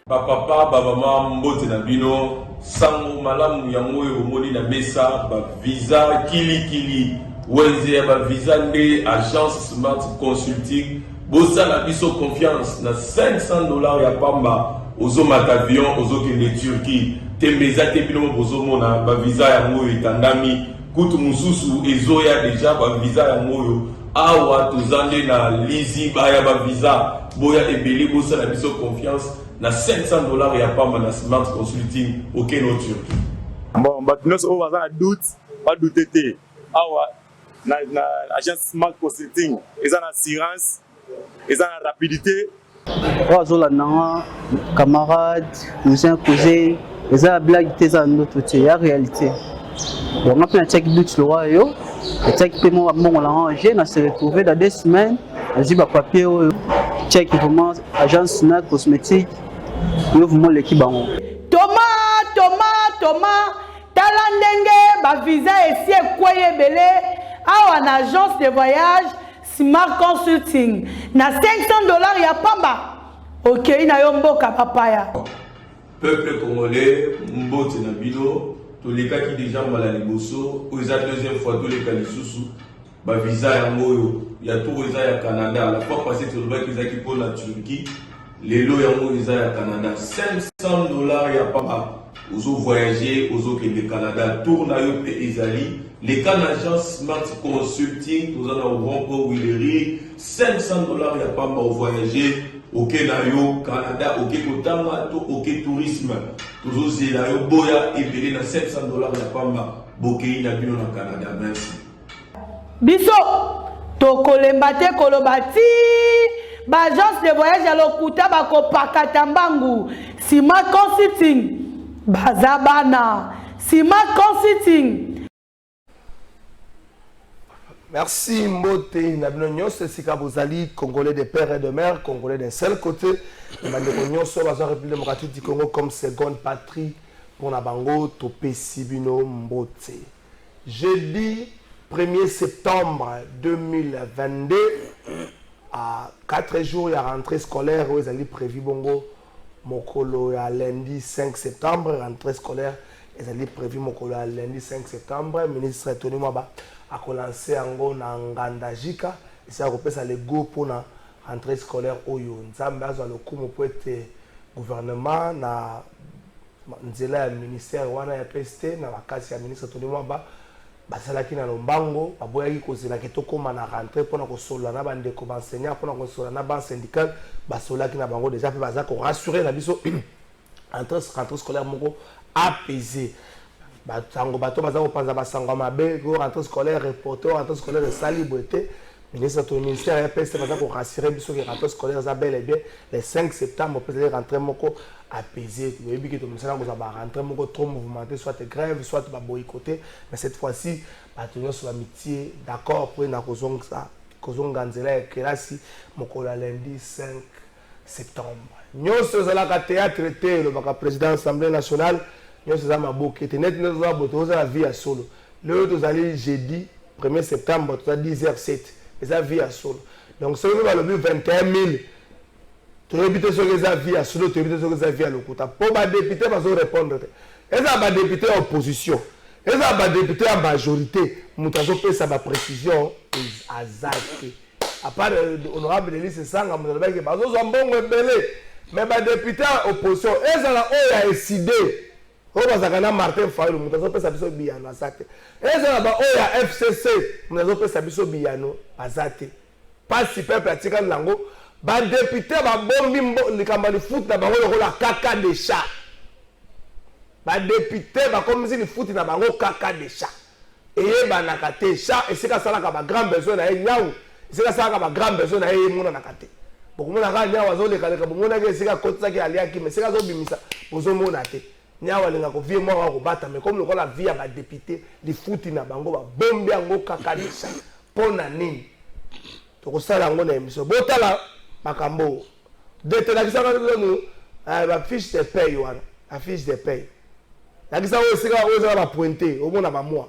Papa, maman, mbote na bino, sango malamu yango omoni na mesa, ba visa kili wenze ba visa nde agence Smart Consulting, bosa na biso confiance na $500 ya pamba, ozo matavion, ozo kende Turquie, tembeza te bino bozo mona ba visa yango etandami, kutu mususu ezoya deja ba visa yango awa tozande na lizi baya ba visa, boya ebeli bosa na biso confiance. Na $500 ya pas na Smart Consulting aucun autre Turquie. Bon, nous on va doute, pas douter. Na agence Smart Consulting, ils ont assurance, ils ont rapidité. Ozola nanga camarade, cousin, ils ont blague tes en notre côté, la réalité. Bon, on a fait un check doute le roi yo, le check paiement à mon arrangé, on s'est retrouvé dans 2 semaines, on dit papier check vraiment agence Smart Cosmétique. Thomas, talandenge ba visa esi ekwaye belé awa na agence de voyage Smart Consulting na $500 ya pamba. OK, ina yo mboka papaya. Peuple congolais, mbote na bino, to leka ki déjà mala liboso, o eza deuxième fois to leka lisusu ba visa yango yo, ya to eza ya Canada, la fois passée to ba ki za ki pour la Turquie. Les lots yango eza ya Canada, $500 ya papa. Ozo voyager, ozo ke le Canada, tourna yo pe ezali. Les Canadiens Smart Consulting, nous en avons encore Willery, $500 ya papa au voyager. Ok na yo Canada, ok kotanga to ok tourisme. Tozo zela yo boya ebele na $500 ya papa. Bokei na bino na Canada, merci. Biso tokolemba te kolobati. Agence de voyage à l'Okuta bako pakatambangu Smart Consulting bazabana Smart Consulting. Merci Mbote Nabino Nyos, Sika Bozali, Congolais de père et de mère, Congolais d'un seul côté. Mandeko Nyos, la République démocratique du Congo comme seconde patrie pour Nabango, Topé Sibino Mbote. Jeudi 1er septembre 2022. À 4 jours, il y a rentrée scolaire où ils allaient prévu bongo mokolo à lundi 5 septembre. Rentrée scolaire, ils allaient prévu mokolo à lundi 5 septembre. Le ministre Tony Mwaba a lancé en go na ngandajika. Et ça repose à l'ego pour la rentrée scolaire oyo. Nzambe azo le coup pour être gouvernement na nzela ministère wana ya PST na wakati ya ministre Tony Mwaba. Basalaki na lombango baboyaki kozela kitoko na rentrée pona ko solola na bandeko enseignant pona ko solola na ban syndical basolaki na bango déjà pe baza ko rassurer na biso rentrée scolaire moko apaisé batango bato baza ko panza basango mabe ko rentrée scolaire reporter rentrée scolaire sali boité ministre du ministère ya PST baza ko rassurer biso que rentrée scolaire za bel et bien le 5 septembre peut être rentrée moko apaisé. Tu vois, que nous allons rentrer trop mouvementé, soit grève, soit boycotté. Mais cette fois-ci, nous sur l'amitié, d'accord, pour une raison que ça, causons Ganzela et Kelasi, mon collègue lundi 5 septembre. Nous sommes à la théâtre, le président de l'Assemblée nationale, nous sommes à ma boucle, nous sommes à la vie à solo. Le nous allons jeudi 1er septembre, nous sommes à 10h07, nous avons vie à solo. Donc, ce nous allons 21 000. Tu répites sur les avis à solo, tu répites sur les avis à l'Okuta. Pour les députés, ils vont répondre. Ils ont des députés en opposition. Ils ont des députés en majorité. Nous avons fait sa précision. À part l'honorable Denis Sanga, nous avons dit qu'ils ont bon rebelle. Mais les députés en opposition, ils ont décidé. Ils ont Martin Fayou, nous avons fait sa biso biyano. Ils ont FCC, nous avons fait sa biso biyano. Pas si peu pratique en langue. Ba député ba bombi likamba li foot na bango lokola kaka de chat. Ba député ba comme si li foot na bango kaka de chat. Et ba nakate chat et c'est ka sala ka ba grand besoin na nyau. C'est ka sala ka ba grand besoin na mona nakate. Boko mona ka nyau azo leka leka mona ke c'est ka kotsa ke aliaki mais c'est ka zo bimisa bozo mona te. Nyau alinga ko vie mo ko bata mais comme lokola vie ba député li foot na bango ba bombi yango kaka de chat. Pona nini? To ko sala ngo na émission. Botala Makambo. Dès que nous avons la fiche de paye, la fiche de paye. nakisa oyo esika oyo ezala bapointe omona bamwa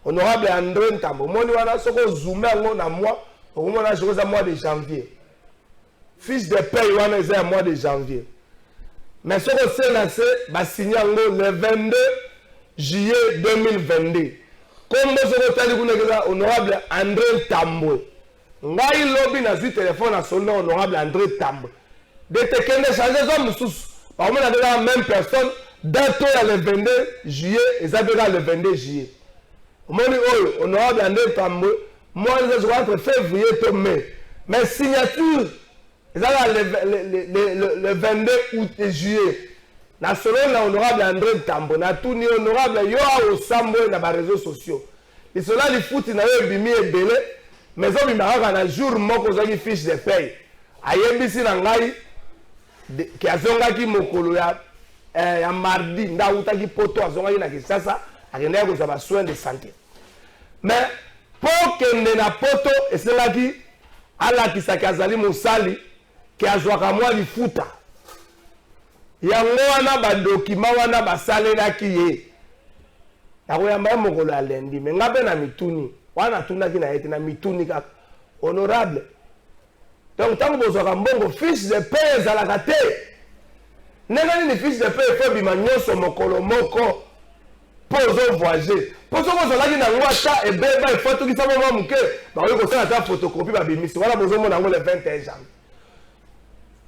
honorable André Ntambo omoni wana soki ozoome yango na mois okomona soki eza mois de janvier fiche de paye wana eza ya mois de janvier mais soki osenga se basigne yango le 22 juillet 2022 kombo soki otali kuna eza honorable André Ntambo ngai lobi nazwi telefone na solo na honorable André Ntambo dete kende changer zo mosusu bakomona eza la même personne date ya le 22 juillet eza mpeka le 22 juillet omoni oyo honorable André Ntambo moi je crois entre février to mai mais signature ezala le 22 août et juillet na solo na honorable André Ntambo na tuni honorable yo aosambo na ba réseaux sociaux lisola lifuti na yo ebimi ebele mais obima kaka na jour moko ozwaki fiche de paye ayebisi na ngai ke azongaki mokolo ya mardi nda autaki poto azongaki na Kinshasa akendaki kozwa ba soins de santé mais mpo kende na poto esengaki alakisaki azali mosali ke azwaka mwa lifuta yango wana badokima wana basalelaki ye nakoyamba ye mokolo ya lendi me nga mpe na mituni wana atunaki na ye te na mituni kaka honorable donc ntango bozwaka mbongo fiche de paye ezalaka te ndenge nini fiche de paye efo ebima nyonso mokolo moko mpo ozovoyage mpo soki ozalaki nango ata ebeba efatokisa moma moke bakoki kosala ata photocopie babimisi wana bozomona yango le 21 janvier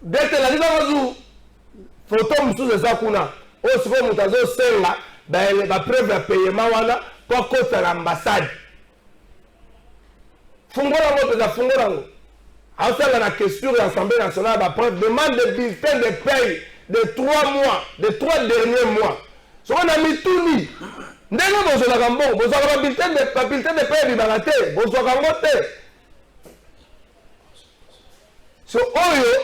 detelaki bakozu foto mosusu eza kuna oyo sikoyo moto azosenga bapreuve ya payement wana mpo akota na ambassade fungola yango mpenza fungola yango aosala na question ya assemblée nationale bapreuve demande de bulletin de paye de 3 mois de 3 derniers mois soko na mituni ndenge bozolaka mbongo bozwaka babulletin de paye ebimaka te bozwaka yango te so oyo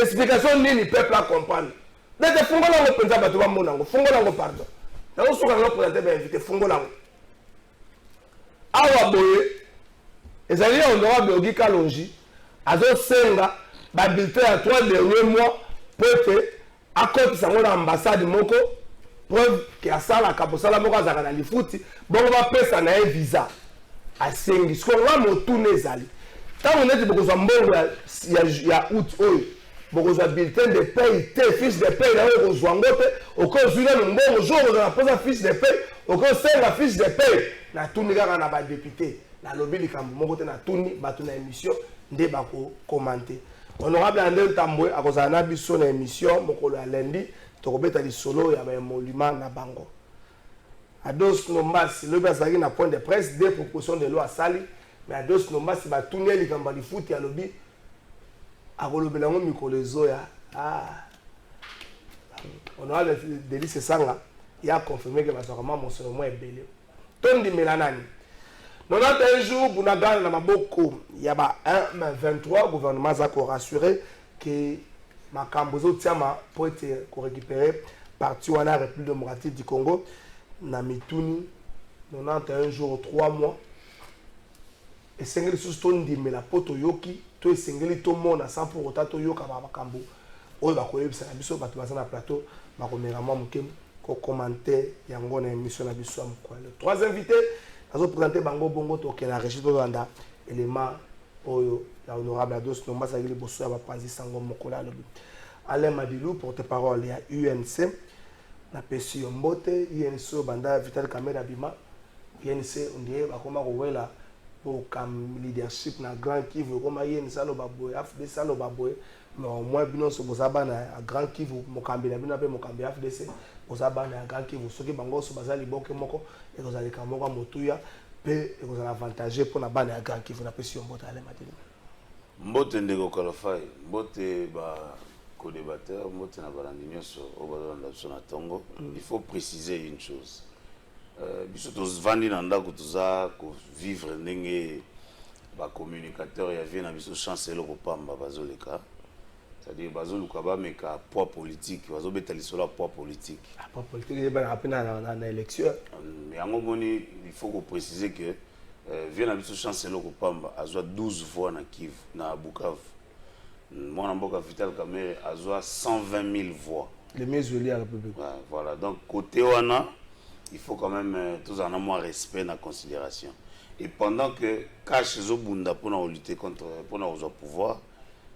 explication nini peuple a comprendre ndete fungola yango mpenza bato bamona yango fungola yango pardon nakosuka yango présente bainvité fungola yango awa boye ezali ya honorable Ogi Kalonji azosenga babulletin ya 3 derniers mois po ete akotisa yango na ambassade moko preuve ke asalaka bosala moko azalaka na lifuti bongo bapesa na ye visa asengi sikoyo nga motuna ezali ntango neti bokozwa mbongo ya août oyo bokozwa bulletin de paye te fiche de paye na oyo kozwa yango te okozwi nano mbongo jour okozwa na posa fiche de paye okosenga fiche de paye natuni kaka na badepute nalobi likambo moko te natuni bato na émission nde bakokomante honorable André Ntambo akozala na biso na émission mokolo ya lendi tokobeta lisolo ya baemoluma na bango Ados Nombasi lobi azalaki na point de presse des propositions de loi asali mais Ados Nombasi batuni ye likambo ya lifuti alobi akolobela yango mikolo ezoya honorable Delice Sanga ya confirmé ke bazwaka mwa mosolo mwa ebele tondimela nani 91 jours bunagana na maboko ya ba 1 gouvernement aza korassuré ke makambo ezotiama po ete korécupere parti wana République démocratique du Congo na mituni 91 jours 3 mois esengeli susu tondimela po toyoki to esengeli tomona sans pour autant toyoka makambo oyo bakoyebisa na biso bato baza na plateau bakomela mwa moke kokomante yango na émission na biso ya mokwale 3 invités azoprésente bango bongo toke na régie tolanda élément oyo ya honorable Ados Nombasi azali liboso ya bapanzi sango mokolo alobi Alain Madilou porte-parole ya UNC na pesi yo mbote UNC banda Vital Kamerhe abima UNC ondie bakoma kowela okam leadership na Grand Kivu koma UNC aloba boye AFDC aloba boye mais au moins bino so bozaba na Grand Kivu mokambi na bino pe mokambi AFDC bozaba na Grand Kivu soki bango so bazali boke moko ekozalika moko motuya pe ekozala avantage pour na bana ya Grand Kivu na pesi yo mbote Alain Madilou mbote ndeko kalafai mbote ba co-débatteur mbote na balandi nyonso o bazolanda biso na tongo il faut préciser une chose biso tozvandi na ndako toza kovivre ndenge bacommunicateur ya vie na biso chance eloko pamba bazoleka c'est-à-dire bazoluka bameka poids politique bazobeta lisolo ya poids politique poids politique eyebana mpe na élection yango moni il faut kopréciser que vie na biso chance eloko pamba azwa 12 voix na Kivu na Bukavu mwana mboka Vital Kamerhe azwa 120 000 voix Les mieux joués à la République. Ouais, voilà, donc côté Wana, il faut quand même tous en avoir respect dans la considération. Et pendant que cash Zobunda pour nous lutter contre pour nous au pouvoir,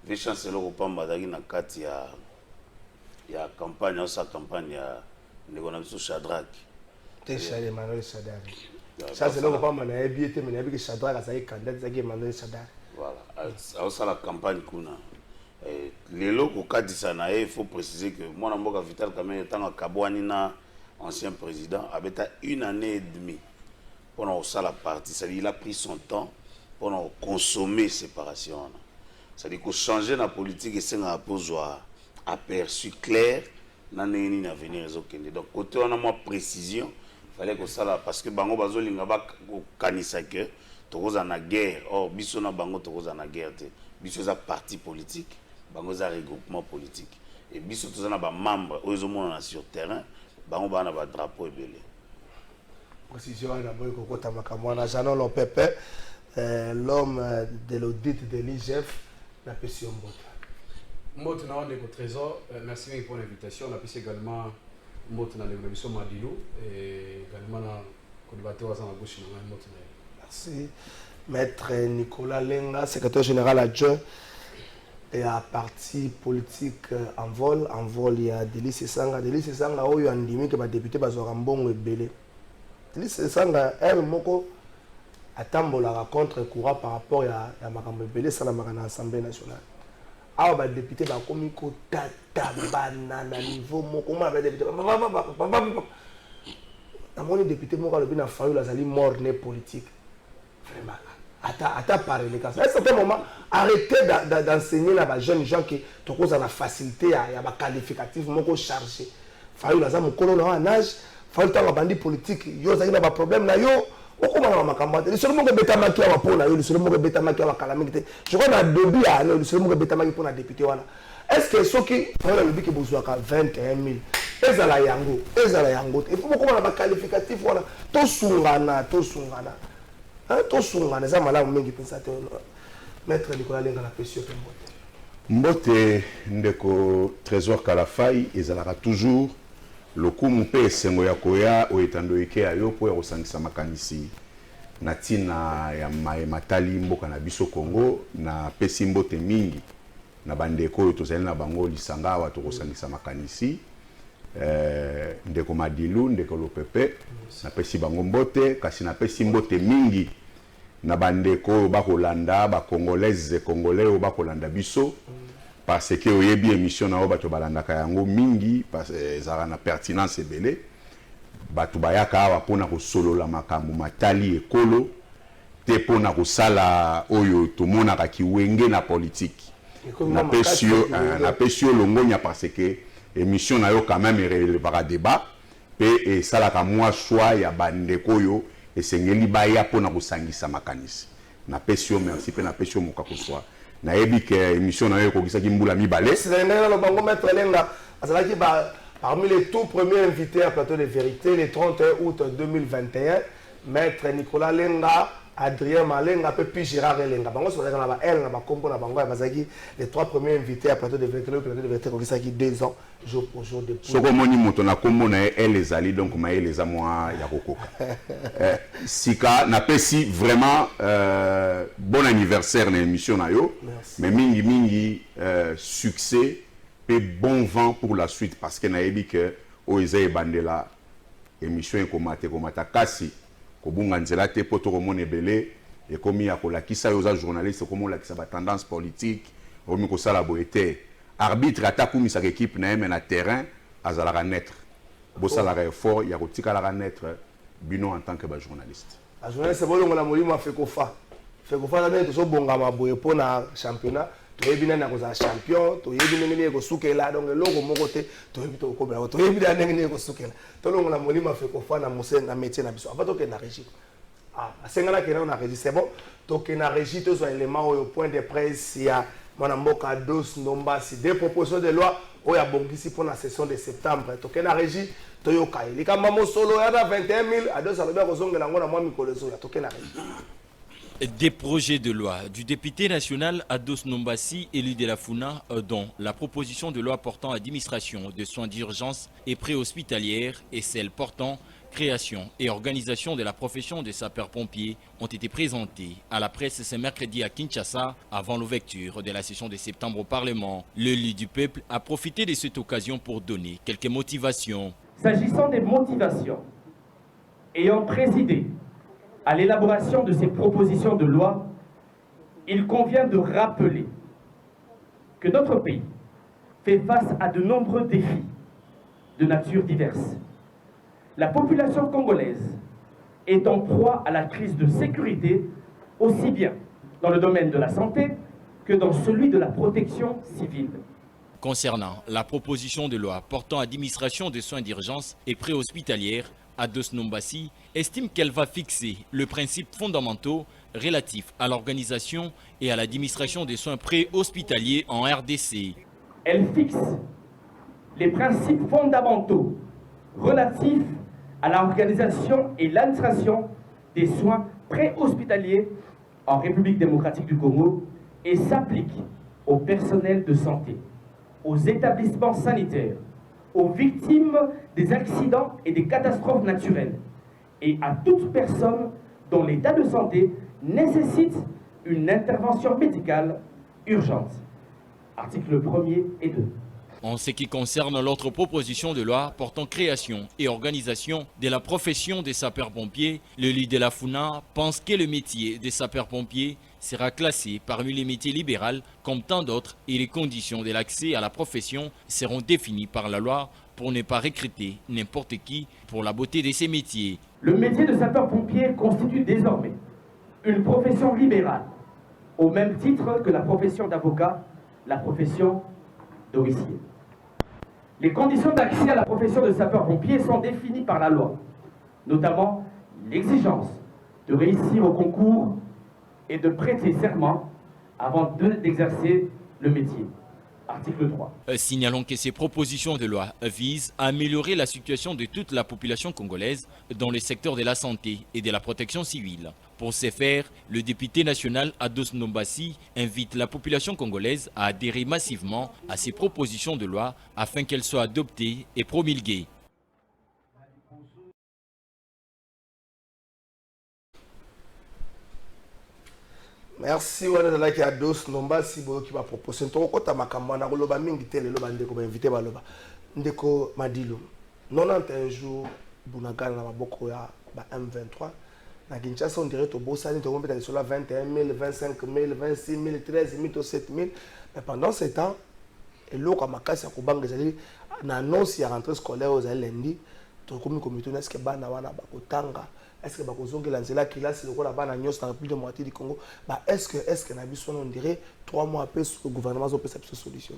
les chanceliers au Pambadagi na kati ya campagne, sa campagne ya l'économie Shadrach. T'es chalé Manuel Shadrach. Ça c'est là au Pamba na ebiete mais na biki Shadrach ça est candidat ça qui Manuel Shadrach. Voilà, ça la campagne kuna. Les locaux kadisa na il faut préciser que moi Mboka Vital quand même étant à Kabouani na ancien président avait 1 année et demie pendant ça la partie, c'est-à-dire il a pris son temps pour consommer séparation. C'est-à-dire qu'on changeait la politique et c'est un aperçu clair dans l'avenir. Donc côté on a moins précision, il fallait que ça là parce que bango bazo lingaba ko kanisa que tokoz na guerre. Or biso na bango tokoz na guerre te. Biso za parti politique, bango za regroupement politique. Et biso toza na ba membre ozo sur terrain, bango ba na ba drapeau ebele. Précision à d'abord Kokota Makamwana, Janon Lopepe, l'homme de l'audit de l'IGF, la pression Mbota. Mbota na au trésor, merci pour l'invitation. On a pu également Mbota na l'évolution Madilou et également na collaborateur à la gauche na Mbota. Merci. Maître Nicolas Lenga, secrétaire général adjoint et à parti politique en vol, il y a Délice Sanga, où il y a un député que va député Bazorambon et Belé. C'est ça, elle moko atambola contre courant par rapport à Makambo Belé, ça dans l'Assemblée nationale. Ah, bah député va comme ko tata banana niveau moko ma député. Na mon député moko le bien fallu la zali morne politique. Vraiment. Ata parler les cas. À un certain moment, arrêtez d'enseigner à jeunes gens qui te causent la facilité à ba qualificatif moko chargé. Fallu la za mokolo na en âge. Faut que bandi politique yo za ina ba problème na yo okoma na makamba le seulement que betamaki wa pona yo le seulement que betamaki wa calamité je crois na début à le seulement que betamaki pour na député wana est-ce que ceux qui font le bic besoin ka 21000 ezala yango il faut okoma na ba qualificatif wana to sungana za malamu mingi pensa te maître Nicolas Lenga la pression Mbote ndeko trésor Kalafai ezalaka toujours le coup mpe sengo ya koya o etando eke ayo po ya kosangisa makanisi na tina ya matali mboka na biso Congo na pesi mbote mingi na bandeko oyo tozali na bango lisanga awa tokosangisa makanisi ndeko Madilu ndeko Lopepe na pesi bango mbote kasi na pesi mbote mingi na bandeko oyo bakolanda ba congolaise congolais oyo bakolanda biso parce que oyebi émission na bato balandaka yango mingi parce ezala na pertinence ebele bato bayaka awa pona ko solola makambo matali ekolo te pona ko sala oyo tomonaka kiwenge na politique na pesio longonya parce que émission na yo quand même relevera débat pe salaka moi choix ya bandeko oyo esengeli baya pona ko sangisa makanisi na pesio merci pe na pesio mokako soit na yebi que émission na yo ko kisaki mbula mibale c'est le bango maître Lenga azalaki parmi les tout premiers invités à plateau de vérité le 31 août 2021 maître Nicolas Lenga Adrien Malenga puis Gérard Lenga bango so na ba elle na ba kombo na bango bazaki les 3 premiers invités à plateau de vérité le plateau de vérité ko kisaki 2 ans jour pour jour depuis soko moni moto na kombo na elle les ali donc ma elle les moi ya kokoka sika na pesi vraiment bon anniversaire na émission na yo mais mingi succès et bon vent pour la suite parce que na yebi que oeza e bandela émission komata kasi kobunga nzela te poto komona ebele ekomi ya kolakisa yo za journaliste komo lakisa ba tendance politique omi ko sala boete arbitre atakumisa équipe na yeme na terrain azalaka naître bosalaka effort ya kotikala naître bino en tant que ba journaliste a journaliste bolongo la molimo fekofa na nete so bongama boye pona championnat toyebi nani akozala champion toyebi ndenge nini ekosukela donc eloko moko te toyebi tokobela toyebi ndenge nini ekosukela tolongola molimo fekofa na mose na métier na biso ava tokende na régie asengana kena na régie c'est bon tokende na régie tozwa élément oyo point de presse ya mwana mboka Dos Ndombasi des propositions de loi oyo abongisi pour la session de septembre tokende na régie toyoka likamba mosolo ya na 21000 ados alobi akozongela ngo na mwa mikolo ezoya tokende na régie Des projets de loi du député national Ados Nombassi, élu de la Funa, dont la proposition de loi portant administration de soins d'urgence et préhospitalière et celle portant création et organisation de la profession de sapeur-pompier ont été présentées à la presse ce mercredi à Kinshasa avant l'ouverture de la session de septembre au Parlement. L'élu du peuple a profité de cette occasion pour donner quelques motivations. S'agissant des motivations, ayant présidé à l'élaboration de ces propositions de loi, il convient de rappeler que notre pays fait face à de nombreux défis de nature diverse. La population congolaise est en proie à la crise de sécurité, aussi bien dans le domaine de la santé que dans celui de la protection civile. Concernant la proposition de loi portant administration des soins d'urgence et préhospitalière, Ados Nombassi estime qu'elle va fixer le principe fondamentaux relatif à l'organisation et à l'administration des soins préhospitaliers en RDC. Elle fixe les principes fondamentaux relatifs à l'organisation et l'administration des soins préhospitaliers en République démocratique du Congo et s'applique au personnel de santé, aux établissements sanitaires, aux victimes des accidents et des catastrophes naturelles et à toute personne dont l'état de santé nécessite une intervention médicale urgente. Articles 1er et 2. En ce qui concerne l'autre proposition de loi portant création et organisation de la profession des sapeurs-pompiers, le leader de la Funa pense que le métier des sapeurs-pompiers sera classé parmi les métiers libéraux comme tant d'autres et les conditions de l'accès à la profession seront définies par la loi pour ne pas recruter n'importe qui pour la beauté de ces métiers. Le métier de sapeur-pompier constitue désormais une profession libérale, au même titre que la profession d'avocat, la profession d'officier. Les conditions d'accès à la profession de sapeur-pompier sont définies par la loi, notamment l'exigence de réussir au concours et de prêter serment avant d'exercer le métier. Article 3. Signalons que ces propositions de loi visent à améliorer la situation de toute la population congolaise dans le secteur de la santé et de la protection civile. Pour ce faire, le député national Ados Nombassi invite la population congolaise à adhérer massivement à ces propositions de loi afin qu'elles soient adoptées et promulguées. Merci wana zalaki Ados Nombassi boyo ki ba proposer to ko ta makambo na koloba mingi tele loba ndeko ba invité ba loba ndeko Madilu 91 jours bunagana na maboko ya ba M23 na Kinshasa on dirait to bosani to kompeta sur la 21 000 25 000 26 000 13 000 7 000 mais pendant ce temps et loko makasi ya kubanga zali na annonce ya rentrée scolaire aux lundi to komi comité est-ce que bana wana ba kotanga. Est-ce que bakozongela nzela kilasi lokola bana nyonso na République démocratique du Congo ba est-ce que na biso on dirait 3 mois après le gouvernement zo pesa solution.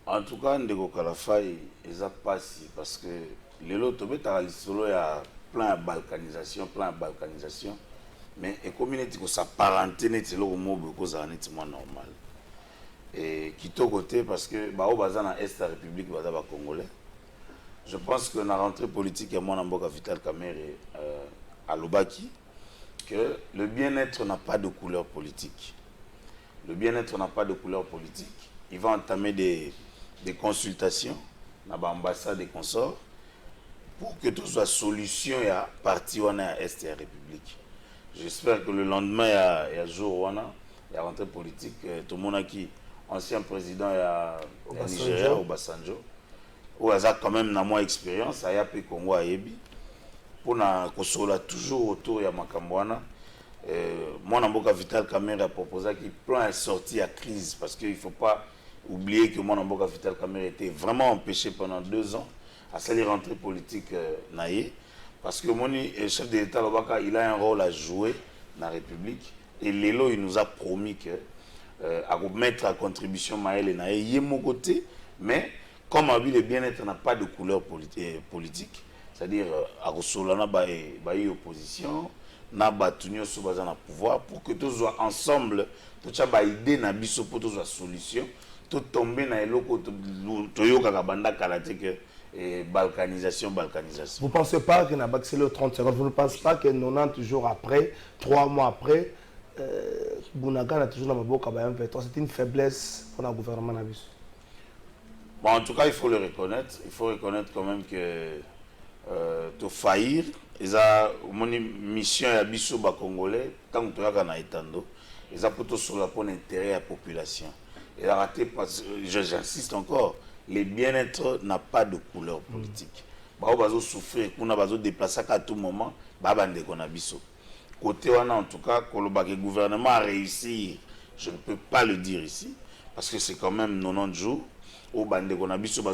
En tout cas ndeko Kalafai eza pasi parce que lelo tobeta lisolo ya plan de balkanisation mais et communauté ko s'apparenter net loko mobo ko za net moins normal et kitoko te parce que ba o baza na est la République baza ba congolais. Je pense que dans la rentrée politique, il y a mon Mboka Vital Kamerhe à Lubaki, que le bien-être n'a pas de couleur politique. Le bien-être n'a pas de couleur politique. Il va entamer des consultations dans l'ambassade des consorts pour que tout soit solution à partir de la République. J'espère que le lendemain, il y a jour il y a rentrée politique, tout le monde a qui ancien président au Nigeria, au Basanjo. Ou a quand même na moins expérience aya pe Congo ayebi pour na kosola toujours autour ya makambwana moi Mboka Vital Kamerhe a proposé qu'il plan est sorti à crise parce qu'il faut pas oublier que moi Mboka Vital Kamerhe était vraiment empêché pendant 2 ans à salir rentrée politique naïe parce que mon chef de l'État Lobaka il a un rôle à jouer dans la République et Lelo il nous a promis que à mettre à contribution Maël naïe y est mon côté mais comme le bien-être n'a pas de couleur politique, c'est-à-dire à Rosolana baï opposition, na batunyo sous bazana pouvoir pour que tous soient ensemble, tout ça ba idée na biso pour tous soient solution, tout tomber na eloko to yoka kabanda kalate que et balkanisation. Vous ne pensez pas qu'il a accéléré 30 secondes? Vous ne pensez pas que 90 jours après, 3 mois après, Bounagan a toujours dans ma boca M23? C'est une faiblesse pour le gouvernement Nabis. Bon, en tout cas, il faut le reconnaître. Il faut reconnaître quand même que de faillir, ils ont une mission à Bissau Congolais, tant que tu as gagné Etando, ils ont plutôt sur la pour l'intérêt de la population. Et a raté, j'insiste encore, le bien-être n'a pas de couleur politique. Bah, on va souffrir, on va se déplacer à tout moment, bah, on a Bissau. Côté en tout cas, le gouvernement a réussi, je ne peux pas le dire ici, parce que c'est quand même 90 jours, au bande qu'on a Bissau, bah,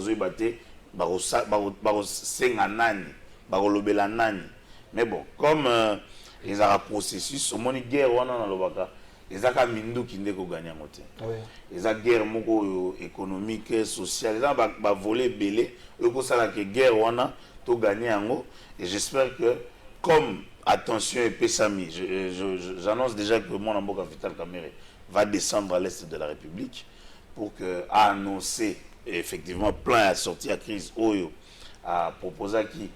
mais bon, comme ils ont un processus, au moins une guerre, ils ont un mindu qui n'est pas gagné. Ils ont une guerre économique, sociale, ils ont volé belé, ils ont une guerre qui gagné. Et j'espère que, comme attention et Pessami, j'annonce déjà que mon amboka Vital Kamere va descendre à l'est de la République pour annoncer effectivement plein à sortir à crise Oyo à proposer qui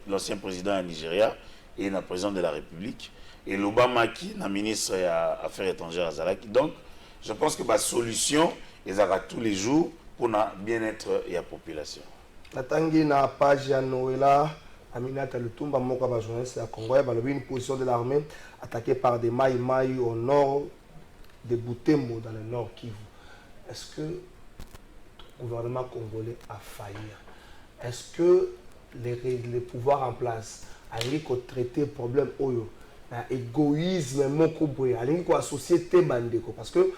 l'ancien président du Nigeria et le président de la République et l'Obama qui est ministre des Affaires étrangères à Zalaki. Donc je pense que la solution ils aura tous les jours pour le bien-être et la population. La tangi na page ya Noëlla Aminata Lutumba Moka ba journaliste à Congo, il y a une position de l'armée attaquée par des Maï au nord de Butembo dans le nord Kivu. Est-ce que le gouvernement congolais a failli? Est-ce que les pouvoirs en place ont traité le problème Oyo? Égoïsme, la société bandeko parce que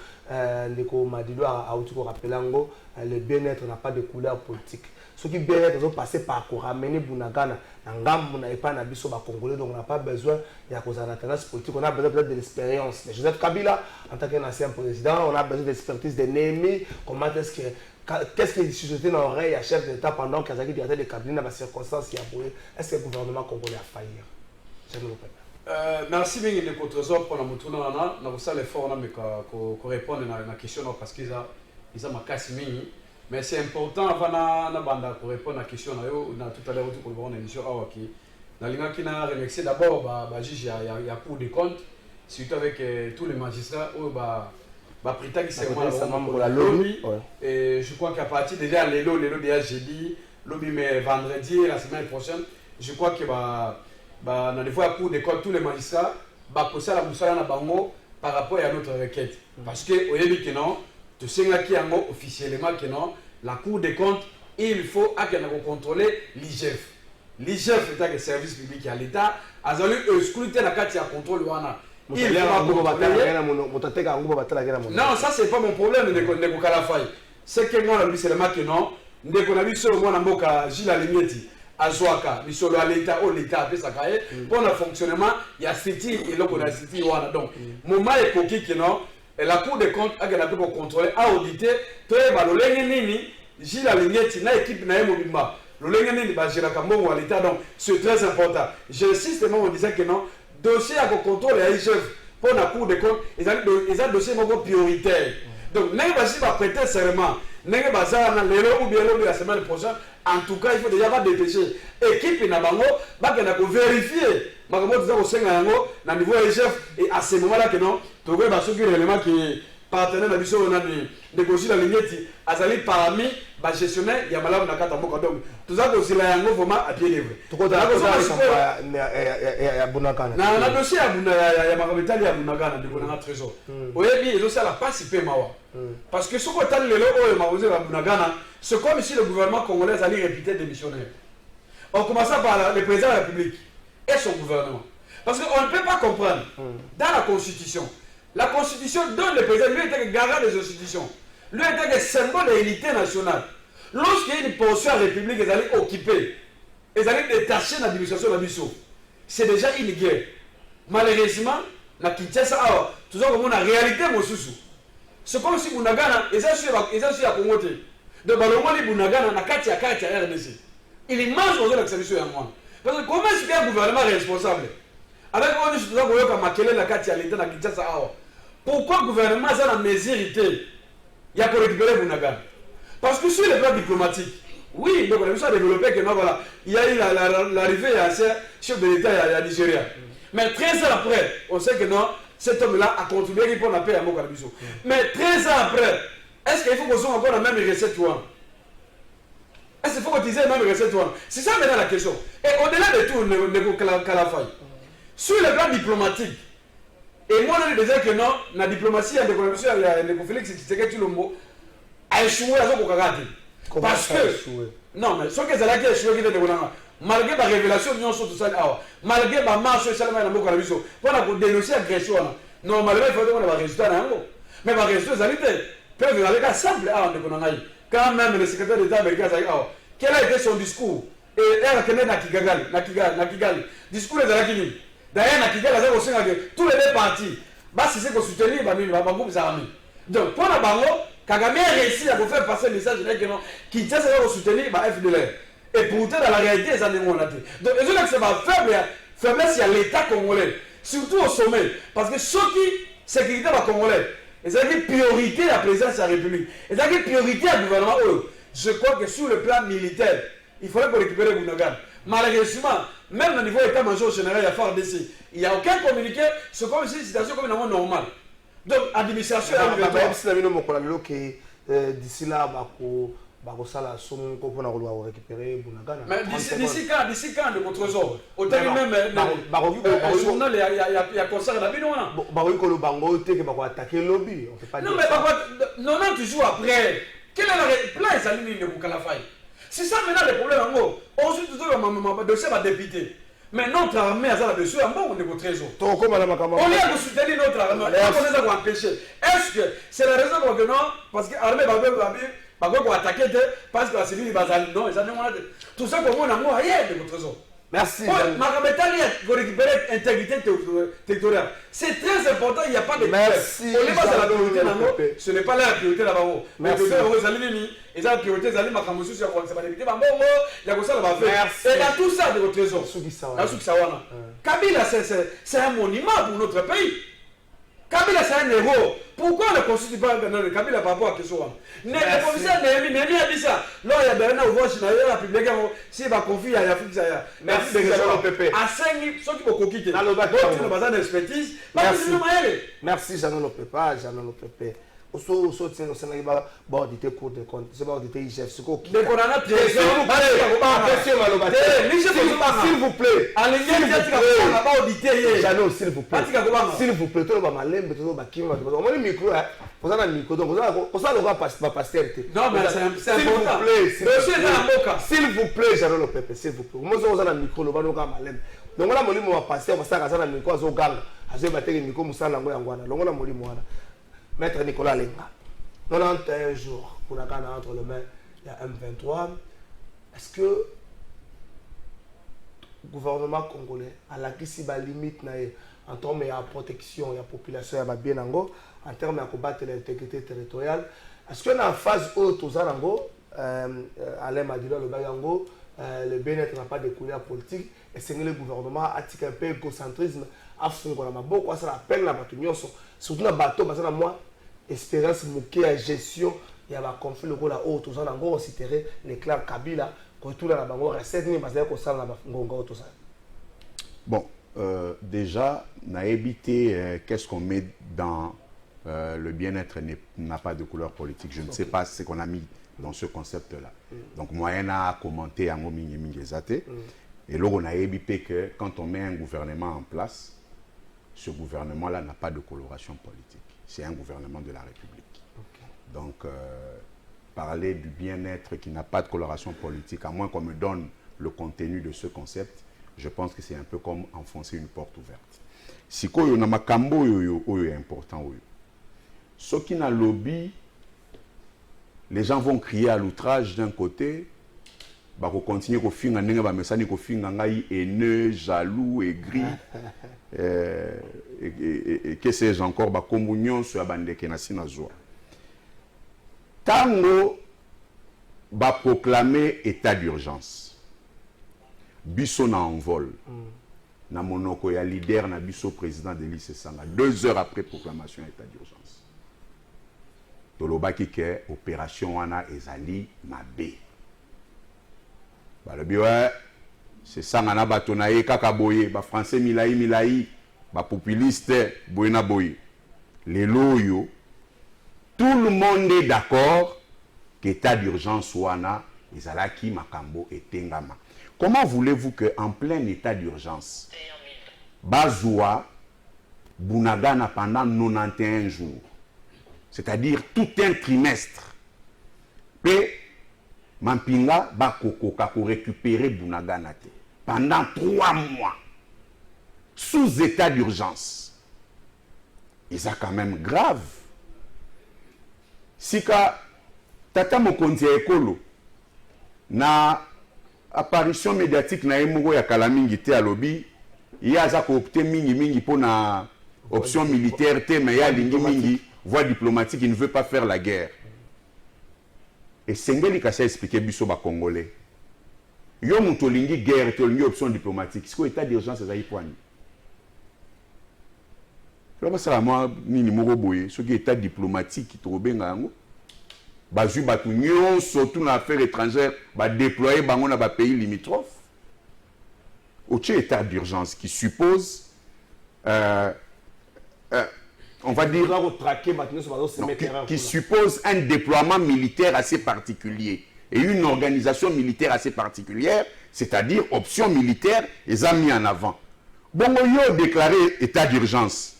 Ndeko Madilo a rappelé le bien-être n'a pas de couleur politique. Ceux qui bien-être ont passé par ramener Bunagana, n'a pas n'abisso congolais, donc on n'a pas besoin de la tendance politique, on a besoin peut-être de l'expérience. Mais Joseph Kabila, en tant qu'ancien président, on a besoin d'expertise de Némi, comment est-ce que qu'est-ce qui est suscité dans l'oreille à chef d'État pendant qu'il y a des directeurs de cabinet dans les circonstances qui a brûlé? Est-ce que le gouvernement congolais a failli? Merci bien de votre trésor pour la moutona na vous l'effort na ko répondre à la question parce qu'ils a ma casse mingi mais c'est important avant na banda pour répondre à la question na yo na tout à l'heure tout pour une émission awaki na linga qui na remercier d'abord ba juge ya pour des comptes surtout avec tous les magistrats ou ba prita qui c'est pour la lobby et je crois qu'à partir déjà les lots déjà jeudi lobby mais vendredi la semaine prochaine je crois que dans les fois pour des comptes tous les magistrats bakosa la musala na bango par rapport à notre requête parce que oyebi que non tu sais qui yango officiellement que non la Cour des comptes il faut contrôler l'IGF. L'IGF est un service public à l'État azali scruter la carte à contrôle wana non ça c'est pas mon problème de Kalafai c'est que moi c'est le marque non ndeko na biso mwana mboka Gilles Limieti Azwaka, misolo à l'État, au l'État a fait ça pour le fonctionnement, il y a City et l'autre a City. Donc, moment est pour qui non, la Cour des comptes a gagné pour contrôler, a audité, tout le monde, Gilles Alingeti, na équipe na Mobimba, le Lengeni, Bajira Kambo à l'État, donc c'est très important. J'insiste, on disait que non, dossier à contrôle et à IGF pour la Cour des comptes, ils ont dossier prioritaire. Donc, n'est pas prêter serment, n'est pas ça, ou bien la semaine prochaine. En tout cas, il faut déjà pas dépêcher. Équipe na bango, ba vérifier. Makambo tuza ko senga yango na niveau chef et à ce moment-là que non, to ko ba soki élément qui partenaire na biso na de Gilles Limieti azali parmi ba gestionnaire ya malamu na kata mboka donc tuza ko sila yango vraiment à pied libre. To ko da ko ya Bunagana. Na dossier ya Bunagana ya makabitali ya Bunagana de Bunagana trésor. Oyebi ils ont ça la participer mawa. Parce que ce qu'on a le logo maoze ya Bunagana, c'est comme si le gouvernement congolais allait réputé démissionnaire. En commençant par le président de la République et son gouvernement. Parce qu'on ne peut pas comprendre, dans la Constitution donne le président, lui était garant des institutions, lui était symbole de l'unité nationale. Lorsqu'il y a une portion à la République, ils allaient occuper, ils allaient détacher l'administration de la mission. C'est déjà une guerre. Malheureusement, la Kinshasa, tout ça comme la réalité, c'est comme si Bunagana, ils ont su à Congo. De Balomali Bunagana, na kati ya RDC. Il mange aux élections à moi. Parce que comment est-ce qu'il y a un gouvernement responsable? Avec on dit que Makele na kati ya l'État na Kinshasa. Pourquoi le gouvernement a la mesure? Il y a pour récupérer Bunagana. Parce que sur le plan diplomatique, oui, donc on a vu ça développer que non, voilà, il y a eu l'arrivée à ce chef de l'État à Nigeria. Mais 13 ans après, on sait que non, cet homme-là a contribué pour la paix à Mokalabiso. Mais 13 ans après, est-ce qu'il faut qu'on soit encore la même recette? Est-ce qu'il faut utiliser la même recette? C'est ça maintenant la question. Et au-delà de tout, Nego Kalafay, sur le plan diplomatique, et moi je disais que non, la diplomatie, il y a Nego Félix Tshisekedi Tshilombo a échoué à Zokokagati. Parce que, non, mais ce que c'est là qui a échoué, malgré la révélation, malgré la marche sur le Moko Kalabiso, pour dénoncer l'agression, normalement il faut qu'on ait un résultat. Mais le résultat, c'est peuvent aller à simple. Quand même le secrétaire d'État américain, quel a été son discours? Et elle connaît Nakigali. Discours des Alakini. D'ailleurs, Nakigali a aussi tous les deux partis. C'est ce qu'on soutenir les groupes armés. Donc, pour la bango, Kagame a réussi à faire passer le message qui tient à soutenir la FDLR. Et pourtant, dans la réalité, ils en ont été. Donc, je dis que c'est ma faiblesse, il y a l'État congolais, surtout au sommet. Parce que ceux qui sécurité congolais, ils ont une priorité à la présidence de la République. Ils ont une priorité à gouvernement. Je crois que sur le plan militaire, il faudrait qu'on récupère Bounagan. Malheureusement, même au niveau état-major général, il y a FARDC. Il n'y a aucun communiqué. C'est comme si une situation comme une normale. Donc, administration... D'ici là, ça la somme qu'on peut récupérer Bounagan. Mais d'ici quand le contre-trésor? Autant même au journal, il y a concert là-bas, non? Bango que va attaquer le lobby. Non, mais 90 jours après, quel est le plan des alliés de Boukalafay? C'est ça maintenant le problème en gros. Aujourd'hui, tout le dossier va dépiter. Mais notre armée a ça dessus en bon, on est au trésor. On est à soutenir notre armée. On est à empêcher. Est-ce que c'est la raison pour que non? Parce que l'armée va attaquer parce que la civile va non, tout ça comme on a moi ailleurs de votre trésor. Merci. Pour récupérer l'intégrité territoriale. C'est très important, il n'y a pas de... Merci. Ce n'est pas là la priorité là-bas. Mais ils ont la priorité, ils ont la priorité, il y a ça là-bas. Et dans tout ça de votre trésor. Kabila, c'est un monument pour notre pays. Kabila, c'est un héros. Pourquoi on ne constitue pas Kabila par rapport à ce soir? Le commissaire Némi a dit ça. Là, il y a Bernard Ouvoche, la République, s'il va confier à l'Afrique, merci à 5 000, ceux qui vont coquiller. Dans le bazar d'expertise, merci, Jean Lopepa, Au soutien au Sénégal, bon, il était court de compte, c'est pas audité IGF, c'est quoi? Mais qu'on a s'il vous plaît, s'il vous plaît, tout le monde malin, tout le monde qui m'a dit, on a le micro, on a le micro, donc on a le droit de passer. Non, mais c'est important. S'il vous plaît, Jean Lopepa, s'il vous plaît, moi, on a le micro, le bas, on a malin. Donc on a mon mot à passer, on va s'arrêter le micro, on a gang, on va le micro, on a le micro, Maître Nicolas Lenga, 91 jours pour la canne entre les mains, il y a M23. Est-ce que le gouvernement congolais a la limite en termes de protection de la population en termes de combattre l'intégrité territoriale? Est-ce qu'on a en phase haute aux Arango, Alain Madila, le Bayango, le bien-être n'a pas de couleur politique et c'est que le gouvernement a un peu d'égocentrisme à fond. Beaucoup ça rappelle la bataille. Surtout dans le bateau, parce que moi, espérance moquée à gestion, il y a un conflit le la haute, tout ça, on citerait les clans Kabila, retour à la bango, recette, mais parce que ça, tout ça. Bon, déjà, on a évité qu'est-ce qu'on met dans le bien-être n'a pas de couleur politique. Je ne sais pas ce qu'on a mis dans ce concept-là. Donc, moyen à commenter à Momingi Mingezate. Et là, on a évité que quand on met un gouvernement en place, ce gouvernement-là n'a pas de coloration politique. C'est un gouvernement de la République. Okay. Donc, parler du bien-être qui n'a pas de coloration politique, à moins qu'on me donne le contenu de ce concept, je pense que c'est un peu comme enfoncer une porte ouverte. Si on a makambo est important. Ce qui n'a lobby, les gens vont crier à l'outrage d'un côté, bah continuer à faire un message haineux, jaloux, aigri, et que sais-je encore, bah communion sur la bande qui est na joie. Tango va proclamer état d'urgence. Bisso na envol. Na monoko ya leader na bisso président de l'ICE Sanga. 2 heures après proclamation état d'urgence. tolobaki ke opération wana ezali mabe. Balobi ouais, c'est ça ngana bato na ye kaka boye, ba français milai, ba populiste boye na boye. Lelo yo, tout le monde est d'accord qu'état d'urgence wana ezalaki makambo etengama. Comment voulez-vous que en plein état d'urgence Bazoua Bunagana pendant 91 jours, c'est-à-dire tout un trimestre, pe Mampinga Bakokoka pour récupérer Bunagana pendant 3 mois sous état d'urgence. Et ça quand même grave. Sika Tata Mokonzi Ekolo na apparition médiatique na emoko ya kalamingi te alobi ya za ko opter mingi pour na option militaire te mais ya lingi mingi voie diplomatique, il ne veut pas faire la guerre. Et Sengeli kasa expliquer biso ba congolais. Yo muto lingi guerre te lingi option diplomatique. Ce état d'urgence ezali kwani. Là ça moi nini moko boye, ce qui état diplomatique to benga yango. Bazui batu nyon surtout na affaires étrangères ba déployer bango na ba pays limitrophes. Au état d'urgence qui suppose on va dire qui suppose un déploiement militaire assez particulier et une organisation militaire assez particulière, c'est-à-dire option militaire et a mis en avant. Bon, yo déclaré état d'urgence.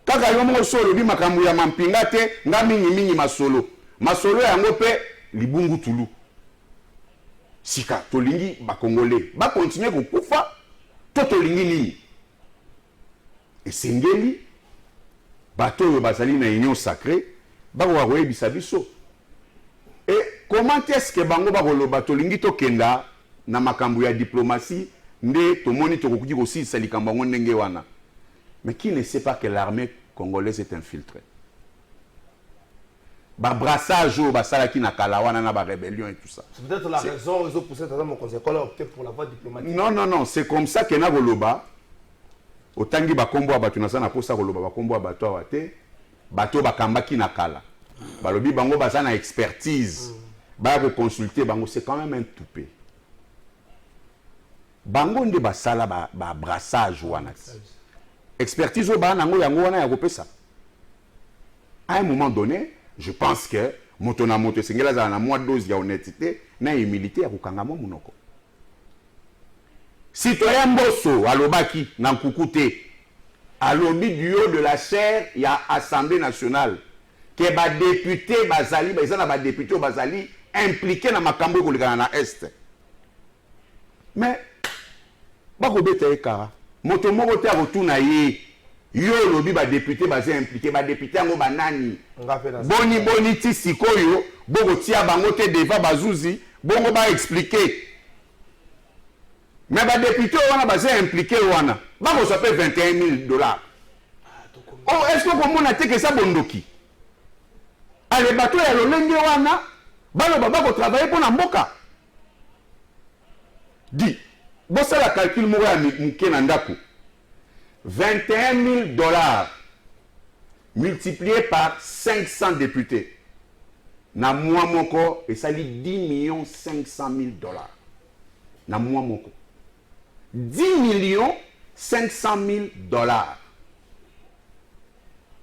Kaka yo mo solo bi makambu ya mampinga te nga mingi masolo. Masolo ya ngope libungu tulu. Sika tolingi ba congolais ba continuer ko kufa to tolingi nini. Et Sengeli bateau yo bazali na union sacrée ba ko koyebisa biso. Et comment est-ce que bango ba koloba tolingi to kenda na makambu ya diplomatie nde tomoni to kokuki ko sisa likambo ngo ndenge wana. Mais qui ne sait pas que l'armée congolaise est infiltrée? Ba brassage au basalaki na kalawana na ba rébellion et tout ça. C'est peut-être la raison ils ont poussé Tata Mokonzi Ekolo à opter pour la voie diplomatique. Non, c'est comme ça que na goloba otangi ba kombo abatu na sana posa goloba ba kombo abatu awate bato bakambaki na kala. Balobi bango baza na expertise. Ba ko consulter bango c'est quand même un toupé. Bango nde basala ba brassage wana. Expertise au ba nango yango wana ya kopesa. À un moment donné, je pense que motona moto sengela za na moi dose ya honnêteté na humilité ya kokangama munoko. Citoyen Mbosso alobaki na nkukute alobi du haut de la chair ya Assemblée nationale que ba député bazali ba ezana ba député bazali impliqué na makambo kolekana na est. Mais ba ko beta ekara moto moko te akotuna ye yo lobi ba député bazé impliqué ba député ngo banani boni ti sikoyo boko tia bango te deva bazuzi bongo ba expliquer. Mais ba député wana bazé impliqué wana ba ko sope $21,000. Oh, est-ce que vous monate que ça bondoki? Allez bato ya lolenge wana baloba ba ko travailler pour na mboka. Di bossa la calcul moko ya muke na ndako. $21,000 multiplié par 500 députés. Na moi moko et ça dit $10,500,000. Na moi moko. $10,500,000.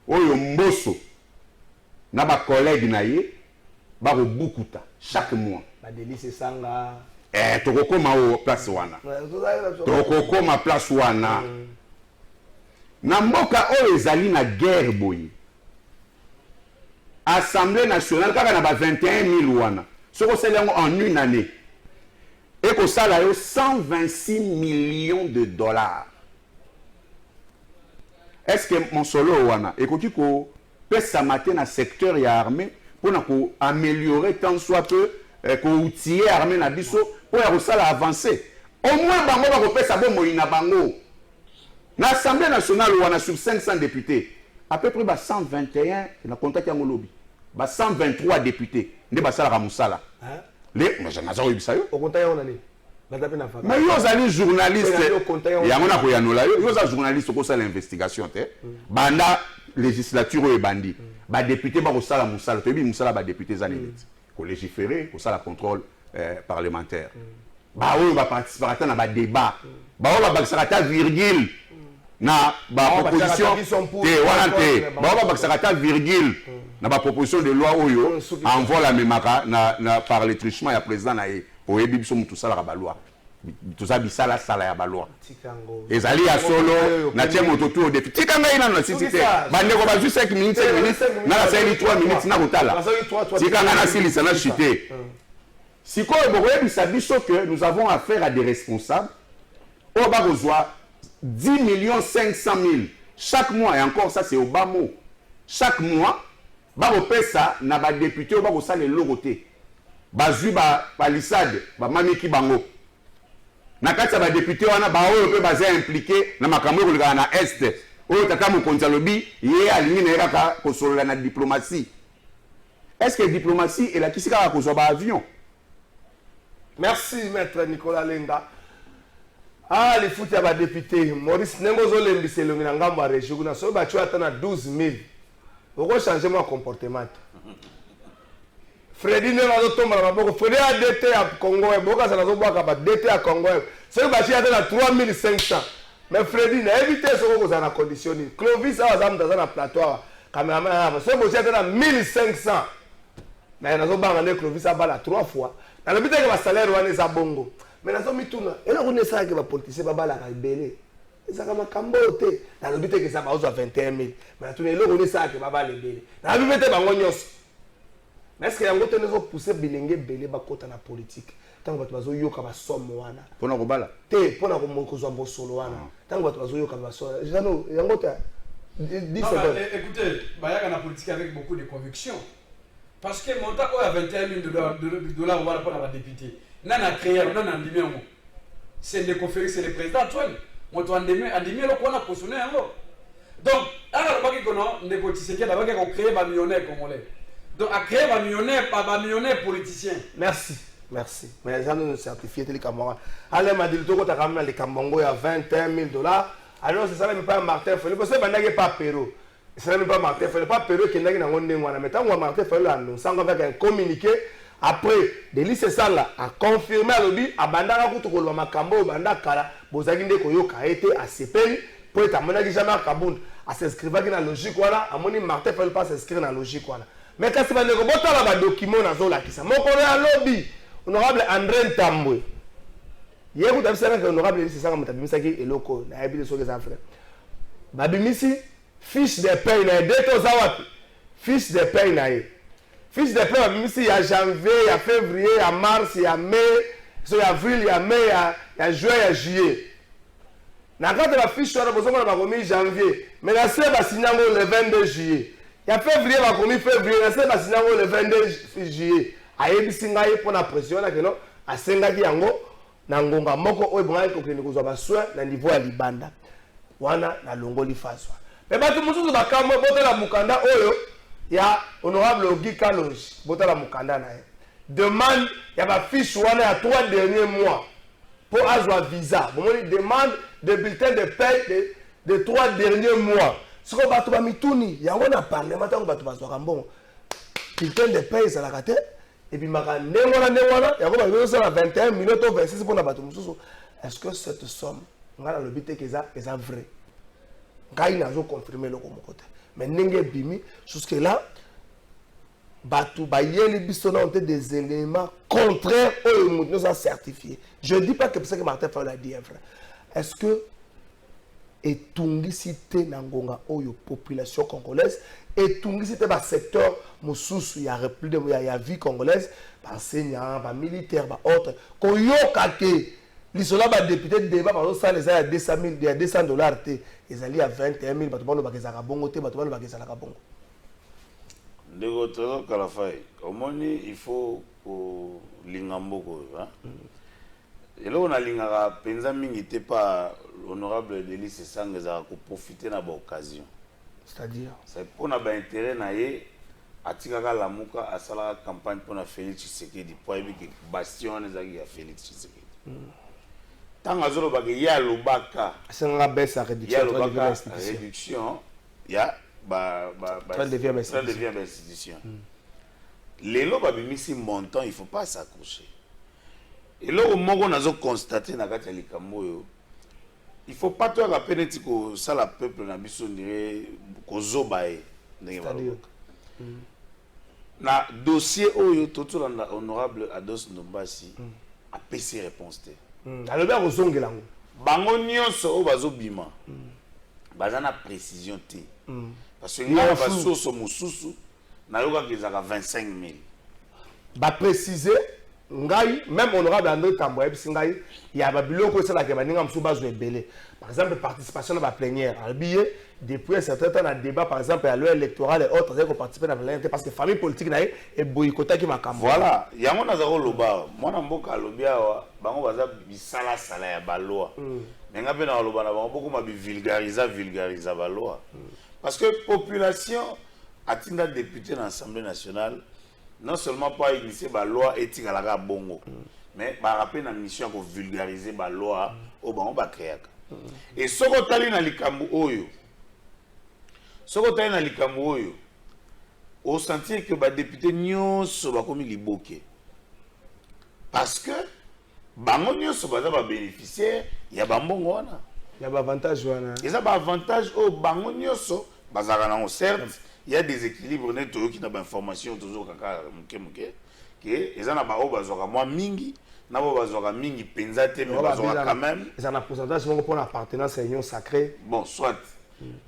Oyo Mbosso na ba collègue na ye ba ko bukuta chaque mois. Ba délice sanga. Tokokoma o place wana. Tokokoma place wana. Na mboka oyo ezali na guerre boye. Assemblée nationale kaka na ba 21,000 wana. Soko selengo en une année. Et ko sala yo $126 millions. Est-ce que mon solo wana ekoki ko pesa matin na secteur ya armée pour na ko améliorer tant soit peu ko outiller armée na biso pour ya ko sala avancer. Au moins bango ba ko pesa bo moina bango. Na Assemblée nationale wana sur 500 députés, à peu près 121 na contact ya ngolobi. 123 députés nde basala ka musala. Les mais j'en ai ça yo. Au contact on ani. Mais yo zali journaliste. Ya ngona ko yanola yo za journaliste ko sala investigation te. Banda législature et bandi ba député ba kosala musala to bi musala ba député za net ko légiférer ko sala contrôle parlementaire ba oyo ba participer na ba débat ba oyo ba bakisaka virgule na ba proposition te wana te ba oyo ba bakisaka virgule na ba proposition de loi oyo envoie la memaka na par le truchement ya président na e oyebi biso mutu sala ba loi tout ça bisala sala ya baloi ezali ya solo na tie moto tout au défi tika ngai na cité bande ko ba juste 5 minutes na la sali 3 minutes na kotala tika na silisa na chité sikoyo bokoyebisa biso que nous avons affaire à des responsables oyo bakozwa 10 500 000 chaque mois et encore ça c'est au bas mot chaque mois bakopesa na badéputé oyo bakosala eloko te bazwi balissade bamamiki bango na kati ya badepute wana baoyo mpe baza implike na makambo ekolekaka na este oyo tata mokonzi alobi ye alingi na ye kaka kosolola na diplomatie. Est-ce que diplomatie elakisi kaka kozwa baavion? Merci maître Nicolas Lenga. Ah, les foot ya badepute Maurice ndenge ozolembisa elongi na ngambo ya région kuna soki batyo ata na 12 000 okochange mwa comportement Freddy ne azotomba na maboko Freddy a DT ya Congo boka sana zobwaka ba DT ya Congo soki bachi ata na 3500 mais Freddy na éviter soko kozala na condition ni Clovis awa zamta na plateau cameraman hapa soki bachi ata na 1500 na nazobanga ne Clovis abala 3 fois na lobite ke ba salaire wana eza bongo mais nazo mituna ela konesa ke ba politicien babala ka ibele ezaka makambo te na lobite ke sa ba ozo 21000 mais natuna elo konesa ke babala ibele na bibete bango nyonso. Mais est-ce que yango te nezo pousser bilenge belé bakota na politique tango bato bazo yoka ba somme wana pona ko bala te pona ko kozwa bosolo wana tango bato bazo yoka ba somme jano yango te 10 secondes. Écoutez, bayaka na politique avec beaucoup de conviction parce que monta ko ya 21 000 dollars wala pona ba député nana créer nana ndimé ngo c'est le conférence c'est le président Antoine moto andimé lo kona kosone yango donc ala baki kono ndeko Tshisekedi abaki ko créer ba millionnaire congolais. Donc, à créer un millionnaire politicien. Merci, merci. Mais ça nous certifie les camarades. Allez, m'a dit que tu as ramené les Cambongo à 21 000 dollars. Alors, c'est ça, même pas Martin Fellé. Parce que ça n'est pas Perrault. Ce n'est pas Martin Fellé. Pas Perrault qui n'est pas en train mais tant que Martin Fellé annonce, avec un communiqué, après, des lycées ça là, a confirmé à l'objet, à Bandara Koutoukolo, Makambo, Bandakara, Bozaginde Koyoka a été à CPN, pour être à Monaki Jamar Kaboun, à s'inscrire dans la logique, voilà, à Moni Martin Fellé pas s'inscrire dans la logique, voilà. Mais quand c'est un document dans la kisa, mon collègue à lobby, honorable André Tamboué. Hier, vous avez dit que l'honorable c'est ça que vous avez dit, et locaux, n'a pas de choses à faire. Babimisi, fiche de paye, il y a 2 ans, fiche de paye, il y a. Fiche de paye, Babimisi, il y a janvier, il y a février, il y a mars, il y a mai, il y a avril, il y a mai, il y a juin, il y a juillet. Dans le cas de la fiche, vous avez dit janvier, mais la CEB a signé le 22 juillet. Il y a février, va commis février, le 22 juillet. Ayebi singaye pour la pression là que non, a sengaki yango na ngonga moko oyo bonga ko kene kozwa ba soin na niveau ya libanda. Wana na longoli faswa. Mais batu mususu bakambo botala mukanda oyo ya honorable Ogi Kalonji, botala mukanda na ye. Demande ya ba fiche wana ya 3 derniers mois pour avoir visa. Bon demande de bulletin de paie de 3 derniers mois. Ce qu'on va trouver mituni, il y a un parlement tant que va trouver un bon bulletin de paie ça la raté et puis maka ndengona il y a un ça 21 minutes ou 26 pour na bato mususu. Est-ce que cette somme ngala le but que ça est vrai? Ngai na zo confirmer le comme côté. Mais ndenge bimi jusque là bato ba yeli bisona ont des éléments contraires au nous a certifié. Je dis pas que c'est que Martin Fayulu a dit vrai. Est-ce que et tungisi nangonga oyo population congolaise et tungisi ba secteur mususu ya république ya vie congolaise ba enseignant ba militaire ba autre ko yoka ke lisola ba député débat ba ça les a 200 000 ya 200 dollars te ezali à 21 000 bato bano bakezaka bongo te bato bano bakezaka bongo ndeko to kala fay omoni il faut ko lingamboko hein. Et là, on a l'ingara penza mingi te pas honorable Delis Sang za ko profiter na ba occasion. C'est-à-dire c'est pour na ba intérêt na ye atikaka lamuka asala campagne pour na Félix Tshisekedi pour éviter bastion ezaki ya Félix Tshisekedi. Tanga zolo ba ya lobaka senga baisse réduction réduction ya 39e institution. Les lots babimisi montant, il ne faut pas s'accrocher. Et là, au moment où on a constaté dans le il ne faut pas te rappeler que ça, le peuple n'a pas dit que Zobaye. C'est-à-dire na dossier oyo tout honorable Ados Ndombasi a PC réponse te. Alors bien ozongela ngo. Bango nyonso o bazobima. Bazana précision te. Parce que ngana basoso mususu na yoka kezaka 25 000. Ba préciser ngai même honorable André Tamboye bisingai ya ba biloko ça la ke baninga musu bazo ebele. Par exemple participation dans la plénière. Albié depuis un certain temps dans le débat par exemple à l'heure électorale et autres qui participer dans la plénière parce que famille politique na et boycotté qui makambo. Voilà, yango nazako loba. Mwana mboka lobia wa bango baza bisala sala ya baloi. Mais ngape na loba na bango beaucoup ma vulgariser baloi. Parce que population atinda député dans l'Assemblée nationale non seulement pas initier la loi éthique à la bongo, mais par rappel la mission pour vulgariser la loi au bango ba créer. Et ce qu'on t'a dit dans likambu oyo, au sentir que les députés nyonso ba komi liboke. Parce que bango nyonso ba bénéficiaire, il y a bambongo wana. Il y a avantage wana. Et ça ba avantage au bango nyonso bazaka na certes il y a des équilibres net qui n'a pas information toujours kaka muke que ils en a ba o bazaka moi mingi na ba bazaka mingi penza te mais bazaka quand même ils en a pourcentage pour l'appartenance à l'union sacrée. Bon soit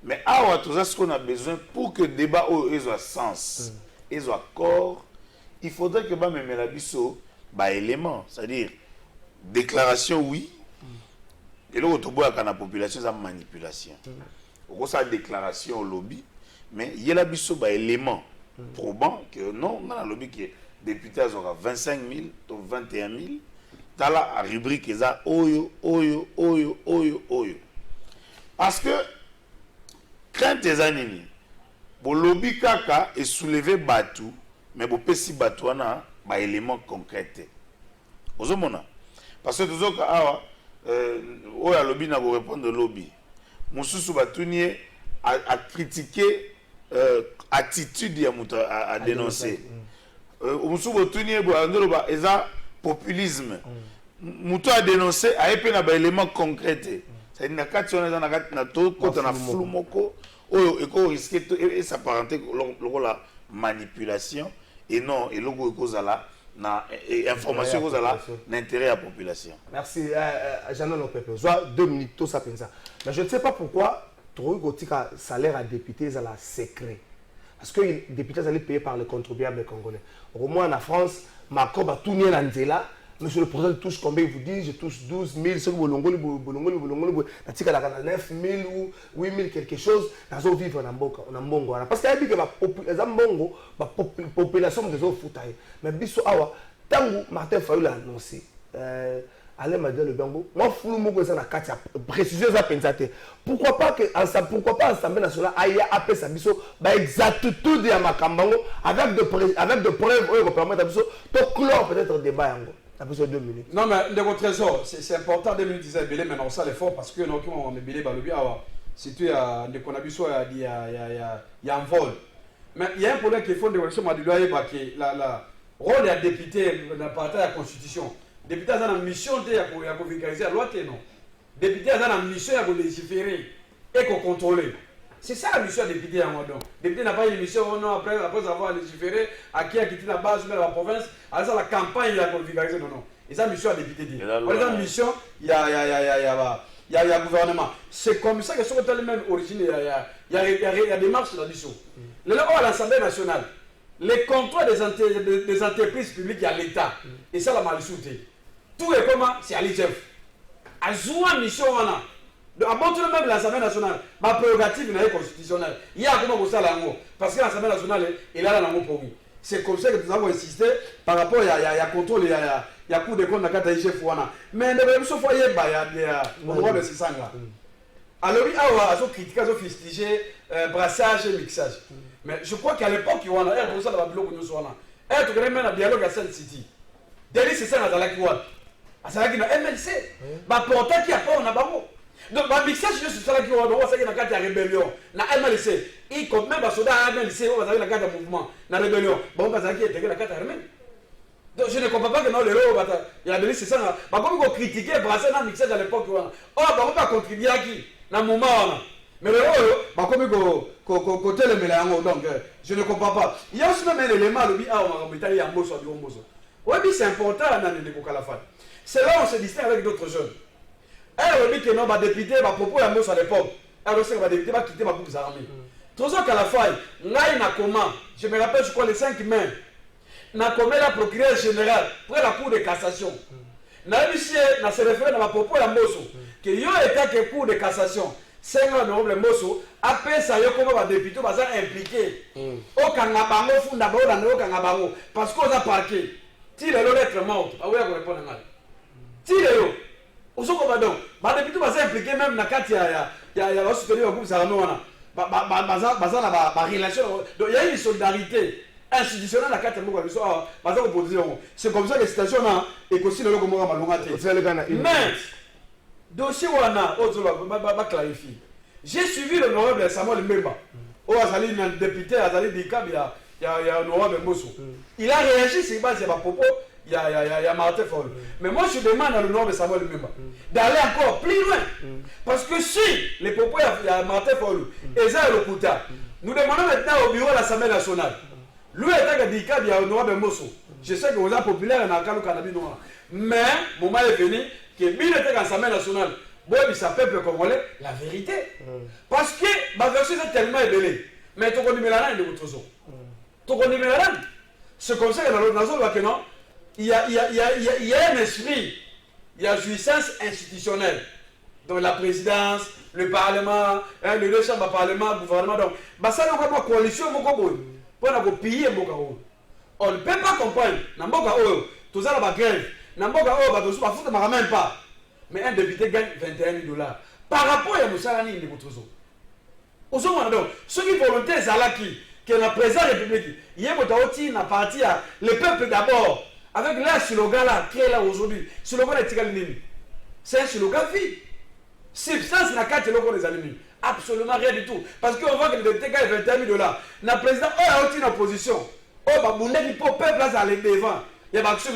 mais awa tout ça ce qu'on a besoin pour que débat ait un sens ait un corps il faudrait que ba même la biso ba élément c'est-à-dire déclaration oui et là autour de la population ça manipulation au ça déclaration au lobby mais il y a la biso ba élément probant que non on a le lobby qui est député à 25 000 ou 21 000 dans la rubrique ça oyo parce que quand tes années pour lobby kaka est soulevé batou mais pour pesi batouana ba élément concret ozomona parce que toujours ka oya lobby na ko répondre lobby mususu batunier à critiquer attitude à dénoncer. Mususu batunier bo eza populisme. Muto a dénoncé a épé na ba élément concret. C'est na kati on na kati na to kota na flou moko oyo eko risquer et s'apparenter la manipulation et non et logo ekozala na information ekozala l'intérêt à la population. Merci Jean Lopepe. Soit 2 minutes tout ça pensa. Mais je ne sais pas pourquoi trop un salaire à député ça la secret parce que les députés allaient payer par les contribuables congolais. Au moins en France Macron va tout nier là. Monsieur le président touche combien il vous dit je touche 12 000 ce que bolongoli 9 000 ou 8 000 quelque chose dans vivre en mbongo parce qu'il y a dit que la mbongo la population des autres foutaille mais biso awa tangu Martin Fayulu a annoncé allez me dire le bango moi flou moko ça na kati précision ça pensate pourquoi pas Assemblée nationale aya appel sa biso ba exactitude ya makambango avec de preuves oyo ko permettre biso to clore peut-être débat yango a besoin de 2 minutes. Non mais le trésor c'est important 2 minutes disait belé mais on ça l'effort parce que non qui on belé ba lobi awa si tu as de konabiso il y a un vol mais il y a un problème qu'il faut de relation madiloi ba que la rôle des députés dans partage la constitution député a une mission de vulgariser la loi non député a une mission de légiférer et de contrôler c'est ça la mission des députés en mode député n'a pas une mission non après avoir légiféré à qui a quitté la base de la province à la campagne de vulgariser non et ça mission des députés dit par exemple mission il y a gouvernement c'est comme ça que sur le même origine il y a des marches là-dessus le à l'Assemblée nationale les contrats des entreprises publiques à l'État et ça la malsouté tout est comment c'est à l'IGF à jouer mission wana à montre même l'Assemblée nationale ma prérogative n'est constitutionnelle il y a comment ça là parce que l'Assemblée nationale est là dans pour c'est comme ça que nous avons insisté par rapport il y a contrôle il y a coup de compte dans carte IGF wana mais ne même sauf foyer bah il y a on voit le ça là alors il y a azo critiquer azo fustiger brassage et mixage mais je crois qu'à l'époque il y a un pour ça dans le bloc nous sommes là être quand même un dialogue à Sainte City Deli c'est ça dans la quoi à ça qui na MLC bah pourtant qui a pas on a bango Donc, le mixage, c'est ça qui est la rébellion. Na MLC, y comme même soda MLC, on va la carte de mouvement, la rébellion. Bon, parce qu'il y a la carte armée. Donc, je ne comprends pas que non, les héros, il y a des c'est ça. Comme on critiquait Brassens dans le mixage à l'époque, oh, on va contribuer à qui? Dans le moment. Mais le héros, comme côté le mélange, donc, je ne comprends pas. Il y a aussi même un élément, le bi, on va mettre un mot sur du mot. Oui, c'est important dans le Kalafat. C'est là où on se distingue avec d'autres jeunes. Elle dit que non, les députés, les propos à l'époque, elle aussi, les députés vont quitter les groupes armés. Tout ça, Kalafat, là, il y a comment? Je me rappelle, je crois, les 5 mai. Na commis la procureur général près la cour de cassation. Na monsieur na se référé à ma propos la mosso que yo était que cour de cassation. C'est un honorable mosso après ça yo comme va député va impliqué. Au kangabango funda ba na au kangabango parce qu'on a parqué. Ti le lettre morte. Ah oui, à répondre mal. Ti le yo. Osoko ba donc ba député va impliqué même na kati ya va soutenir au groupe ça wana. Ba relation. Donc il y a une solidarité institutionnel à 4 mois, c'est comme ça que la situation est aussi le logo mais dossier wana va clarifier. J'ai suivi l'honorable Samuel Mbemba au Azali député Azali Dikab il y a honorable Mosso. Il a réagi sur base de ma propos, il y a Martin Foll. Mais moi je demande à l'honorable Samuel Mbemba d'aller encore plus loin parce que si les propos il y a Martin Foll et ça le Kouta, nous demandons maintenant au bureau de l'Assemblée nationale. Lui est un handicap, il y a honorable Mosso. Je sais que vous êtes populaire dans le Canada. Mais, le moment est venu que Bill était dans l'Assemblée nationale. Bon, il s'appelle le Congolais, la vérité. Parce que ma version est tellement ébellée. Mais tu connais la langue de votre zone. Tu connais la langue. C'est comme ça que dans l'autre zone, non, il y a un esprit, il y a jouissance institutionnelle. Donc la présidence, le Parlement, les deux chambres de Parlement, le gouvernement. Donc, ça n'a pas de coalition, pour nous payer on ne peut pas comprendre tout ça la grève même pas mais un député gagne 21 000 $. Par rapport à Moussalani de votre zone donc ceux qui volontaires que la présidence de la République il y a une partie le peuple d'abord avec le slogan là qui est là aujourd'hui slogan de Tigalini c'est un slogan vie substance n'a qu'à te le des ennemis. Absolument rien du tout. Parce qu'on voit que le député gagne 21 000 $. Le président a une opposition. Il peuple là, aller devant. Il y a action.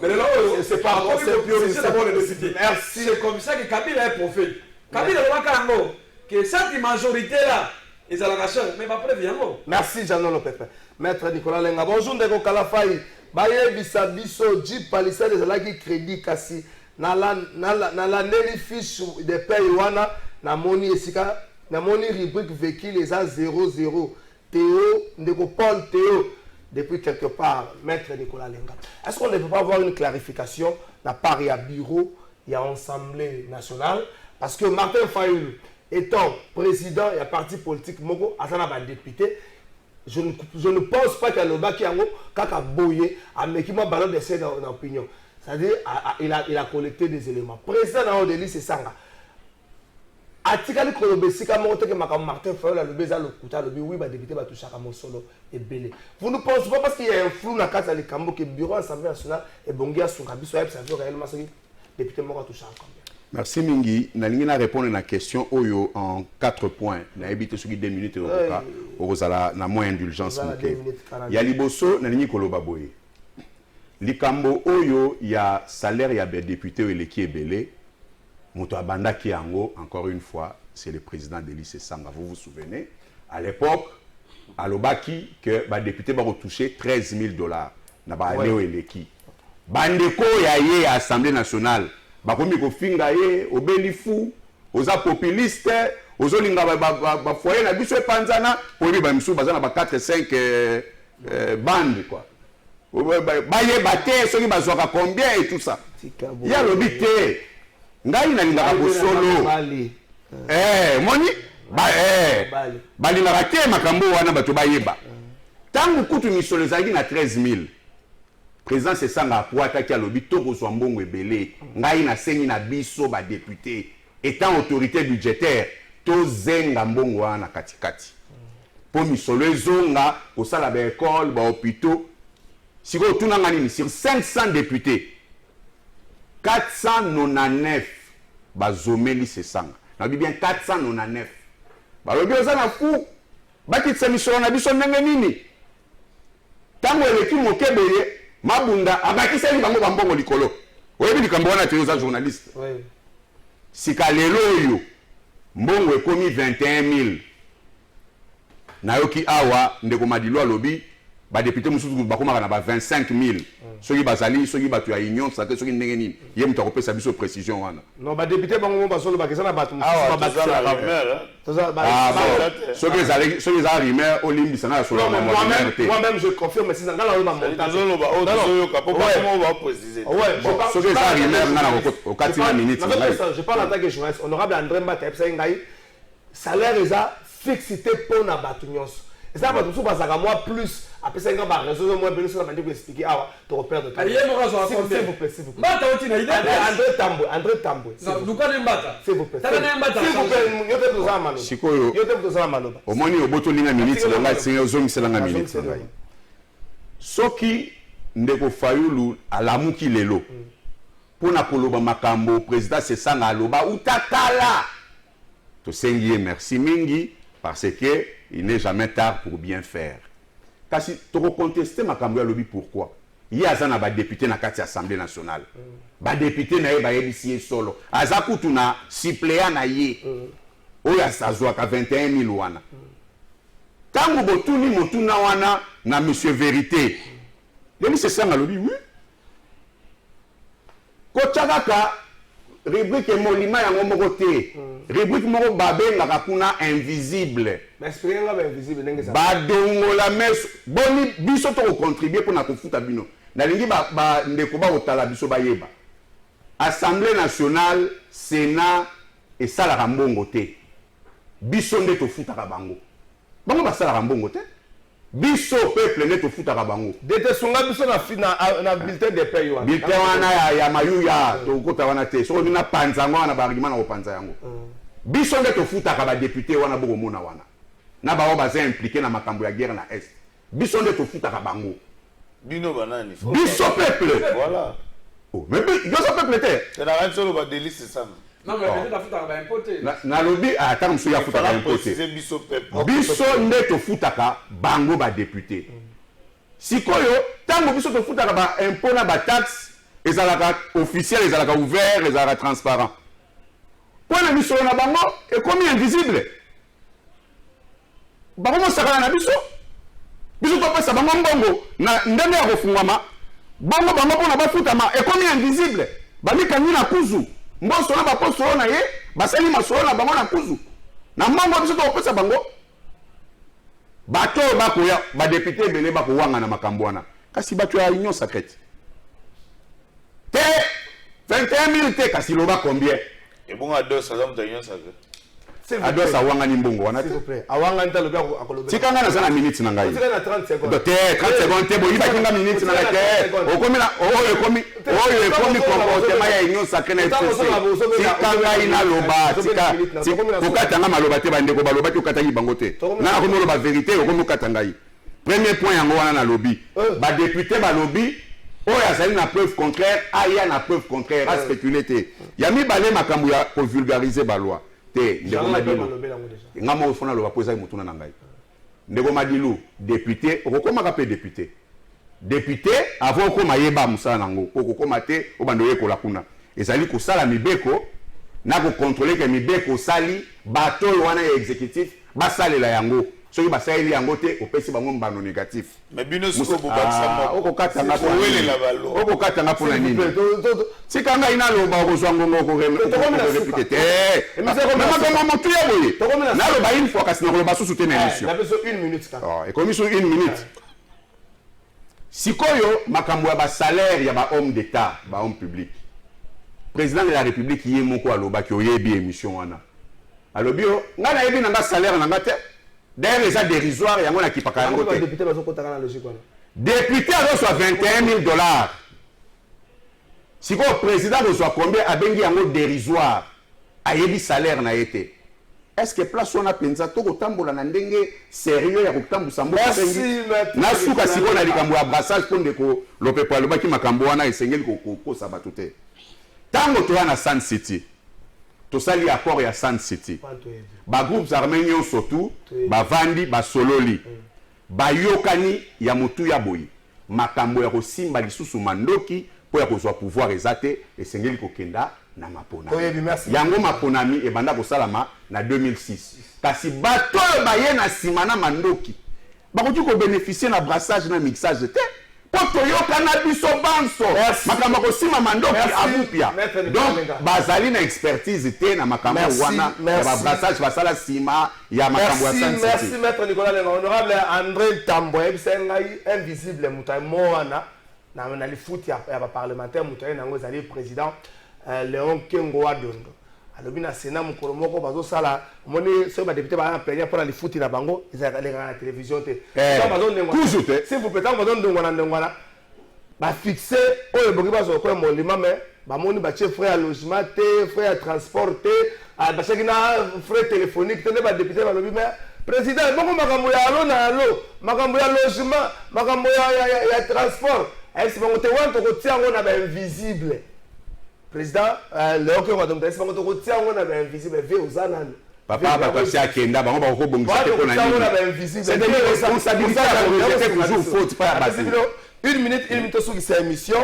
Mais là, c'est pas priorité d'abord le député. Merci. C'est comme ça que Kabila est prophète. Kabila est prophète. Que cette majorité là, ils ont la rachète. Mais pas prévu. Merci, Jean-Noël Lopepin. Maître Nicolas Lenga. Bonjour, Ndeko Kalafai. Baye Bisabiso, Jeep Palisade, Zalaki Crédit Kassi. Na la Nelly Fish de Paywana. Na moni esika na moni rubrique véhicule les a 00 Théo Ndeko Paul Théo depuis quelque part maître Nicolas Lenga. Est-ce qu'on ne peut pas avoir une clarification de la part à bureau et à Assemblée nationale parce que Martin Fayulu étant président et à parti politique Moko Azana va député je ne pense pas qu'il y a le bas qui a kaka boyé à Mekima ballon d'essai dans l'opinion. C'est-à-dire il a collecté des éléments. Président dans le c'est ça. Atikali kolobesika monte que Martin Fayulu le beza le kuta le oui ba député ba toucha comme solo et belé. Vous ne pensez pas parce qu'il y a un flou na kata le kambo que bureau assemblée nationale et bongia sur kabiso et ça veut réellement ça député moko toucha combien. Merci Mingi, nalingi na répondre à la question oyo en 4 points. Na ebité sur 2 minutes au cas ozala na moins indulgence muke. Ya liboso nalingi koloba boye. Likambo oyo ya salaire ya be député ou eleki ebele. Moto Abanda Kiango, encore une fois, c'est le président de l'ICE Sanga. Vous vous souvenez, à l'époque, à l'Obaki, que les députés vont retoucher 13 000 $. Na ba Léo Eleki. Bandeko yaye à l'Assemblée nationale. Bakomi ko finga ye, obelifu, oza populiste, ozolinga ba foyer na biso panzana, obi ba misu bazana ba 4-5 bandes quoi. Baye bate, soki bazwaka combien et tout ça. Il y a l'obité. Ngai na linga bosolo moni balingaka te makambo wana bato bayeba tangu kutu misolo ezalaki na 13 000 président sesanga apoataki alobi tokozwa mbongo ebele ngai nasengi na biso badepute étant autorité budgétaire tozenga mbongo wana na katikati mpo misolo ezonga kosala baekole bahôpitaux sikoyo otunanga nini sur 500 députés 499 bazomeli se sanga na bien 499 balobi oza na fou bakitisa misolo na biso ndenge nini tango eleki mokebeye mabunda abakiseli bango bambongo likolo oyebi likambo wana te oza journaliste sika lelo oyo mbongo ekomi 21000 nayoki awa ndeko Madilu alobi badepute mosusu bakomaka na ba 25000 soki bazali soki bato ya union sake soki ndenge nini ye moto akopesa biso précision wana non badepute bango basoloba keza na bato soki eza rumeur olimbisa na solo moi-même je confirme c'est ça ngala oyo na montage soki eza rumeur ngana okati na minute je parle en tant que journaliste honorable André Mbata epesa ngai salaire eza fixité pour na bato nyonso et ça va tout bazaka moi plus après 5 ans par réseau moi bien sûr m'a expliquer ah tu repères de temps s'il vous plaît Mbata otina idée André Tambwe Lukane Mbata s'il vous plaît Tana Mbata s'il vous plaît yote tozala maloba sikoyo yote tozala maloba omoni oboto linga minute na ngai singa ozomisela nga minute na ngai soki ndeko Fayulu alamuki lelo pona koloba makambo président Sesanga aloba utakala to sengi merci mingi parce que il n'est jamais tard pour bien faire. Kasi to contester makambo ya lobi pourquoi? Il y a zana ba député na kati assemblée nationale. Ba député na ye ba yebisi solo. Azakutu na suppléant na ye. Oya azwa ka 21000 wana. Tango botuni motuna wana na monsieur vérité. Demi c'est ça ngalobi oui. Ko tchakaka rubrique molima yango moko te rubrique moko babengaka kuna invisible mais expliquer nga ba invisible ndenge ça badongola meso boni biso to contribuer pour na kofuta bino nalingi ba ndeko ba otala biso bayeba assemblée nationale sénat et salaka mbongo te biso nde tofutaka bango basalaka mbongo te biso peuple nde tofutaka bango dete sunga biso na bulletin de paye wana bulletin wana ya mayuya tokota wana te soko bina panza yango wana baargument na kopanza yango biso nde tofutaka badepute wana bokomona wana na bao baza impliqué na makambo ya guerre na est biso nde tofutaka bango bino banani biso peuple voilà mais biso peuple te c'est la reine solo ba délice ça non mais peut-être afutaka ba impoté na lobi ata muso ya futaka impoté biso peuple biso nde tofutaka bango ba député sikoyo tango biso tofutaka ba impôt na ba taxe ezalaka officiel ezalaka ouvert ezalaka transparent pona biso na bango ekomi invisible bango mosakana na biso topesa bango mbongo na ndenge ya kofungwama bango pona bafutama ekomi invisible bamikangi na kuzu mboso na baposolo na ye basali masolo na bango na kuzu na mbongo biso topesa bango bato bakoya badepute ebele bakowanga na makambo wana kasi bato ya union sacrete te 21000 te kasi loba combien ebonga dos aza mutu union sacrete ados awangani mbongo wana te awangani talobi akolobi tikanga naza na minute na ngai tikanga na 30 secondes te 30 secondes te boyiba kinga minute na ngai te okomi na oyo ekomi comportement ya union sacrée na FCC tikanga ina loba tika kokatanga maloba te bandeko baloba te okataki bango te na komi loba vérité okomi okata ngai premier point yango wana na lobi ba député balobi oyo azali na preuve contraire aya na preuve contraire a spéculer te ya mibale makambo ya ko vulgariser ba loi te ndeko Madilu ngamo ofona loba poza mutuna na ngai ndeko Madilu député okokomaka pe député avant ko mayeba musala nango okokoma te obando yekola kuna ezali kosala mibeko na ko contrôler que mibeko sali bato wana ya exécutif basalela yango soki basaeli yango te opesi bango mbano négatif mais bino siko bobakisa okokatanga pona nini sika ngai naloba okozwa ngongo okorepite te makambo motu ya boye naloba une fois kasi nakoloba susu te na émission ekomi sur 1 minute sikoyo makambo ya basalaire ya bahomme d'état bahomme public président de la république ye moko alobaki oyebi émission wana alobi o ngai nayebi na nga salaire na nga te d'ailleurs eza dérisoire yango nakipaka yango te député azoswa $21,000 sikoyo président azoswa combien abengi yango dérisoire ayebi salaire na ye te est-ce que place wana mpenza tokotambola na ndenge sérieux ya kotambusa mboka nasuka sikoyo na likambo ya brassage mpo ndeko lopepo alobaki makambo wana esengeli kokosa bato te ntango toya na Sun City tosali accord ya San City ba groupes armés nyonso tu bavandi basololi bayokani ya mutu ya boyi makambo ya kosimba lisusu mandoki po ya kozwa pouvoir ezate esengeli kokenda na maponami yango maponami ebanda kosalama na 2006 kasi bato baye na sima na mandoki bakoki ko bénéficier na brassage na mixage te po toyokana biso banso makambo kosima mandoki abupia donc bazali na expertise te na makambo wana ya brassage basala sima ya makambo ya santé. Merci maître Nicolas Lenga. Honorable André Tambo ebsengai invisible mutai moana na li foot ya parlementaire mutai nango ezali président Léon Kengo Wadondo alobi na Sénat mukolo moko bazo sala moni so ba député ba plaignant pour li foot na bango ezali na télévision te so bazo toujours te s'il vous plaît tant bazo ndongwana ba fixer oyo boki bazo ko molima mais ba moni ba chef frère logement te frère transport te ba cheki na frais téléphonique te ba député ba lobi mais président bongo makambo ya alo na alo makambo ya logement makambo ya transport est-ce bongo te wanto ko tiango na ba invisible président Léon Kengo Wadondo est-ce bongo to ko tiango na ba invisible ve uzana papa batasi akenda bango ba ko bongisa te ko na nini c'est des responsabilités à toujours faute pas à passer. Une minute sur cette émission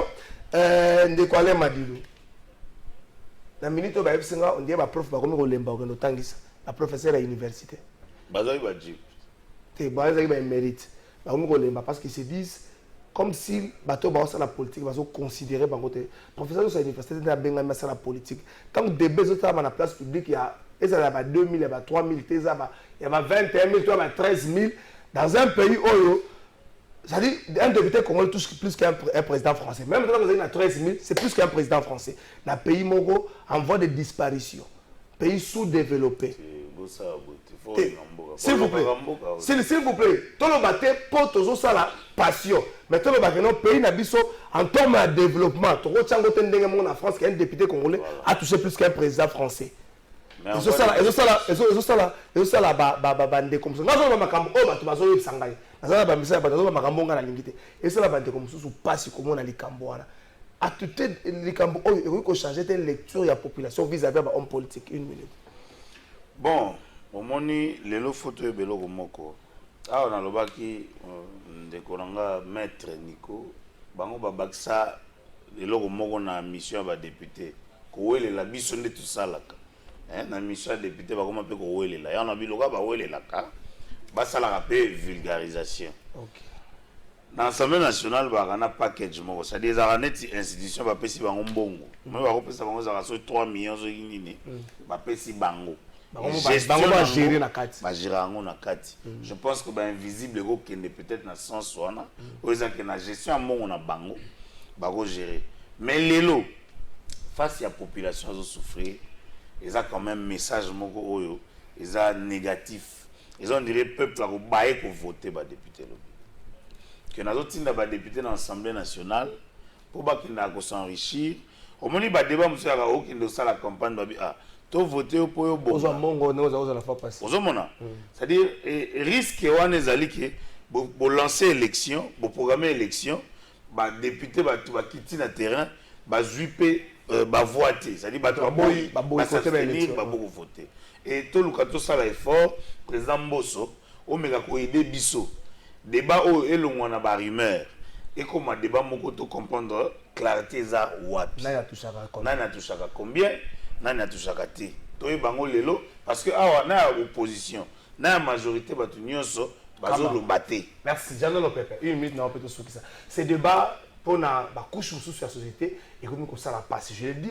ndeko ale madilu na minute ba ebisinga on dit ba prof ba komi ko lemba ko tangisa ba professeur à l'université bazali ba jip te bazali ba mérite ba komi ko lemba parce qu'ils se disent comme si bato ba la politique ba so considérer ba côté professeur à l'université na benga ma la politique tant que débat zo ta na place publique il y a ezala ba 2000 il y a ba 3000 teza ba il y a ba 21000 toi ba 13000 dans un pays oyo. C'est-à-dire, un député congolais touche plus qu'un président français. Même quand vous avez 13 000, c'est plus qu'un président français. Le pays Mogo en voie de disparition. Pays sous-développé. S'il vous plaît, s'il vous plaît, tout le matin, pour toujours ça la passion. Mais tout le matin, notre pays n'a en termes de développement. Tout le monde en France, qu'un député congolais a touché plus qu'un président français. Et ça, à tout les changer de lecture la population vis-à-vis de l'homme politique. Une minute. Bon, au moni lelo photo ebelo komoko. Ah on a lobaki ndekolanga maître Nico bango babakisa lelo komoko na mission ba député ko la biso nde tout salaka. Na mission ya député bakoma pe ko welela ya na biloka ba welelaka basala pe vulgarisation. OK. Dans l'Assemblée nationale ba na package moko ça des araneti institution ba pesi bango mbongo. Moi ba ko pesa bango za so 3 millions zo nini ba pesi bango. Bango ba gérer na kati. Ba gérer bango na kati. Je pense que ba invisible ko kende peut-être na sens wana oza que na gestion mbongo na bango ba ko gérer. Mais lelo face à la population zo souffrir ils ont quand même un message oyo ils ont négatif ils ont dirait peuple a bailler pour voter ba député que na zotinda ba député dans l'Assemblée nationale pour ba kinda ko s'enrichir au moni ba débat monsieur ka okindo ça la campagne ba ah to voter pour yo bon mongo oza la fois passer ozomona c'est-à-dire risque wana ezali ke bo lancer élection bo programmer élection ba député ba kiti na terrain ba zuiper ba voter c'est-à-dire ba voter et tout le cas ça l'effort président Mbosso o meka ko aider biso débat o elongwa na ba rumeur et comme débat moko to comprendre clarté za wapi na ya touchaka combien na touchaka te to e bango lelo parce que awa na opposition na majorité ba nyonso bazo lo baté. Merci Jean Lopepe. Une minute na peut ça. C'est débat pour la couche sous la société et comme ça la passe. Je l'ai dit,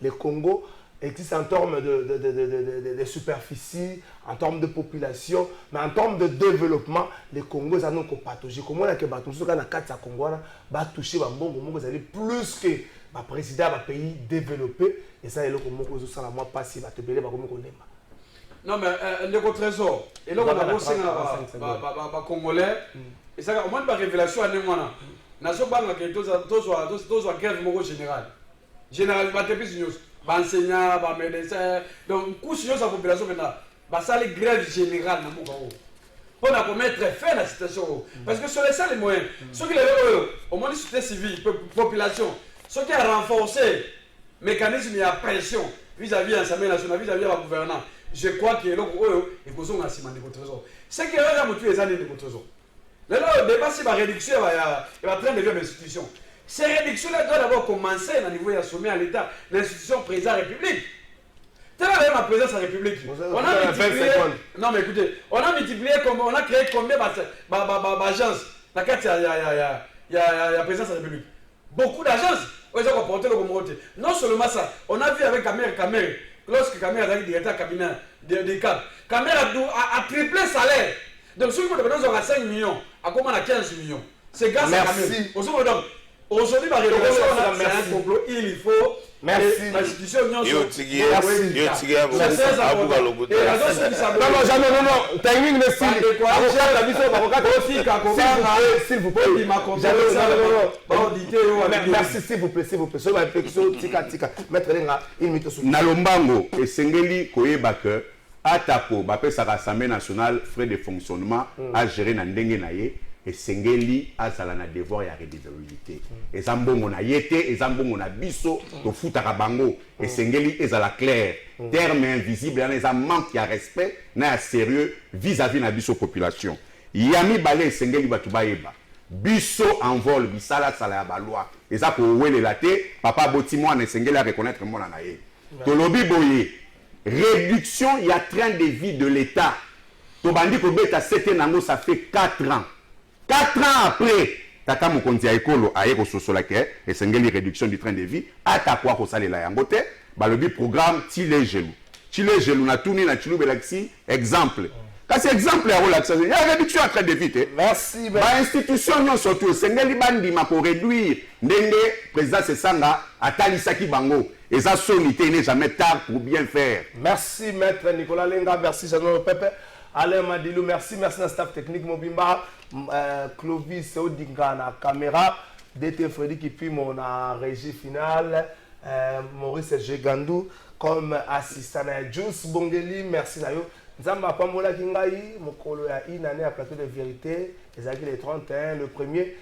le Congo existe en termes de superficie, en termes de population, mais en termes de développement, le Congo est un peu pathologique. Comment est-ce que le Congo va toucher plus que le président d'un pays développé et ça, c'est ce que moi passe. Non, mais le trésor, et là, on a aussi un Congolais, et ça, au moins, la révélation à Némona. Naso banga ke tozo grève moko général ba tepisi news ba enseignant ba médecin donc couche yo sa population maintenant ba sali grève générale na moko on a pour mettre fin à la situation parce que sur les salles les moyens ceux qui les au moins société civile population ceux qui a renforcé mécanisme de pression vis-à-vis l'Assemblée nationale, vis-à-vis la gouvernance. Je crois que il faut qu'on a ciment de trésor. C'est que là, il y a des années de trésor. Là, le débat, c'est la réduction, il va train de faire l'institution. Ces réductions-là doivent d'abord commencer au niveau de la sommet à l'État, l'institution présidente de la République. Telle est ma présence à la République. On a multiplié. Non, mais écoutez, on a multiplié, on a créé combien d'agences? La carte, il y a la présence à la République. Beaucoup d'agences. Ils ont comporté le communauté. Non seulement ça, on a vu avec Kamer, lorsque Kamer a été directeur cabinet des cadres, Kamer a triplé le salaire. Donc, si vous avez 5 millions, à comment on a 15 millions? C'est grâce à Kamer. Aujourd'hui, la révolution, c'est un complot. Il faut. Merci. L'institution non. Timing de s'il vous plaît. Merci, s'il vous plaît, s'il vous plaît. Nalombango et Sengeli koyeba que atako bapesa l'Assemblée nationale frais de fonctionnement à gérer na ndenge na ye et Sengeli azala na devoir ya redevabilité. Et zambongo na yete et zambongo na biso to futaka bango et Sengeli ezala clair. Terme invisible na eza manque ya respect na ya sérieux vis-à-vis na biso population. Yami balé Sengeli batu bayeba. Biso en vol bisala sala ya baloi. Eza ko welela te papa botimo na Sengeli a reconnaître mona na ye. Tolobi boye réduction il y a train de vie de l'État. Tobandi ko beta 7 nango ça fait 4 ans. 4 ans après, Tata Mokonzi a écolo a éko sosola ke et Sengeli réduction du train de vie ata kwa ko salela yango te balobi programme Tile Gelou na tuni na Chilube Laxi exemple. Kasi exemple ya relaxation, il y a réduction du train de vie te. Merci. Ba institution non surtout Sengeli bandi ma ko réduire ndenge président Sesanga atalisaki bango et ça sonité n'est jamais tard pour bien faire. Merci maître Nicolas Lenga, merci Jean Pepe. Alain Madilou, merci à staff technique Mobimba, Clovis Odinga na caméra, DT Freddy qui puis mon régie finale, Maurice Gandou comme assistant à Juice Bongeli, merci Nayo. Nzamba Pambola Kingai, Mokolo ya Inane à plateau de vérité, Ezaki les 31, le 1er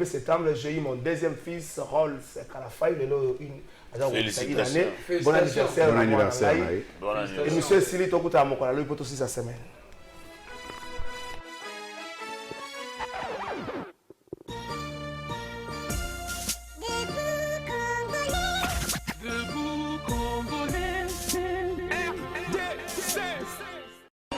septembre, j'ai eu mon deuxième fils, Rolls Kalafay, Félicitations. Bon anniversaire. Bon anniversaire. Et monsieur Sili Tokuta Mokola, lui pour aussi sa semaine.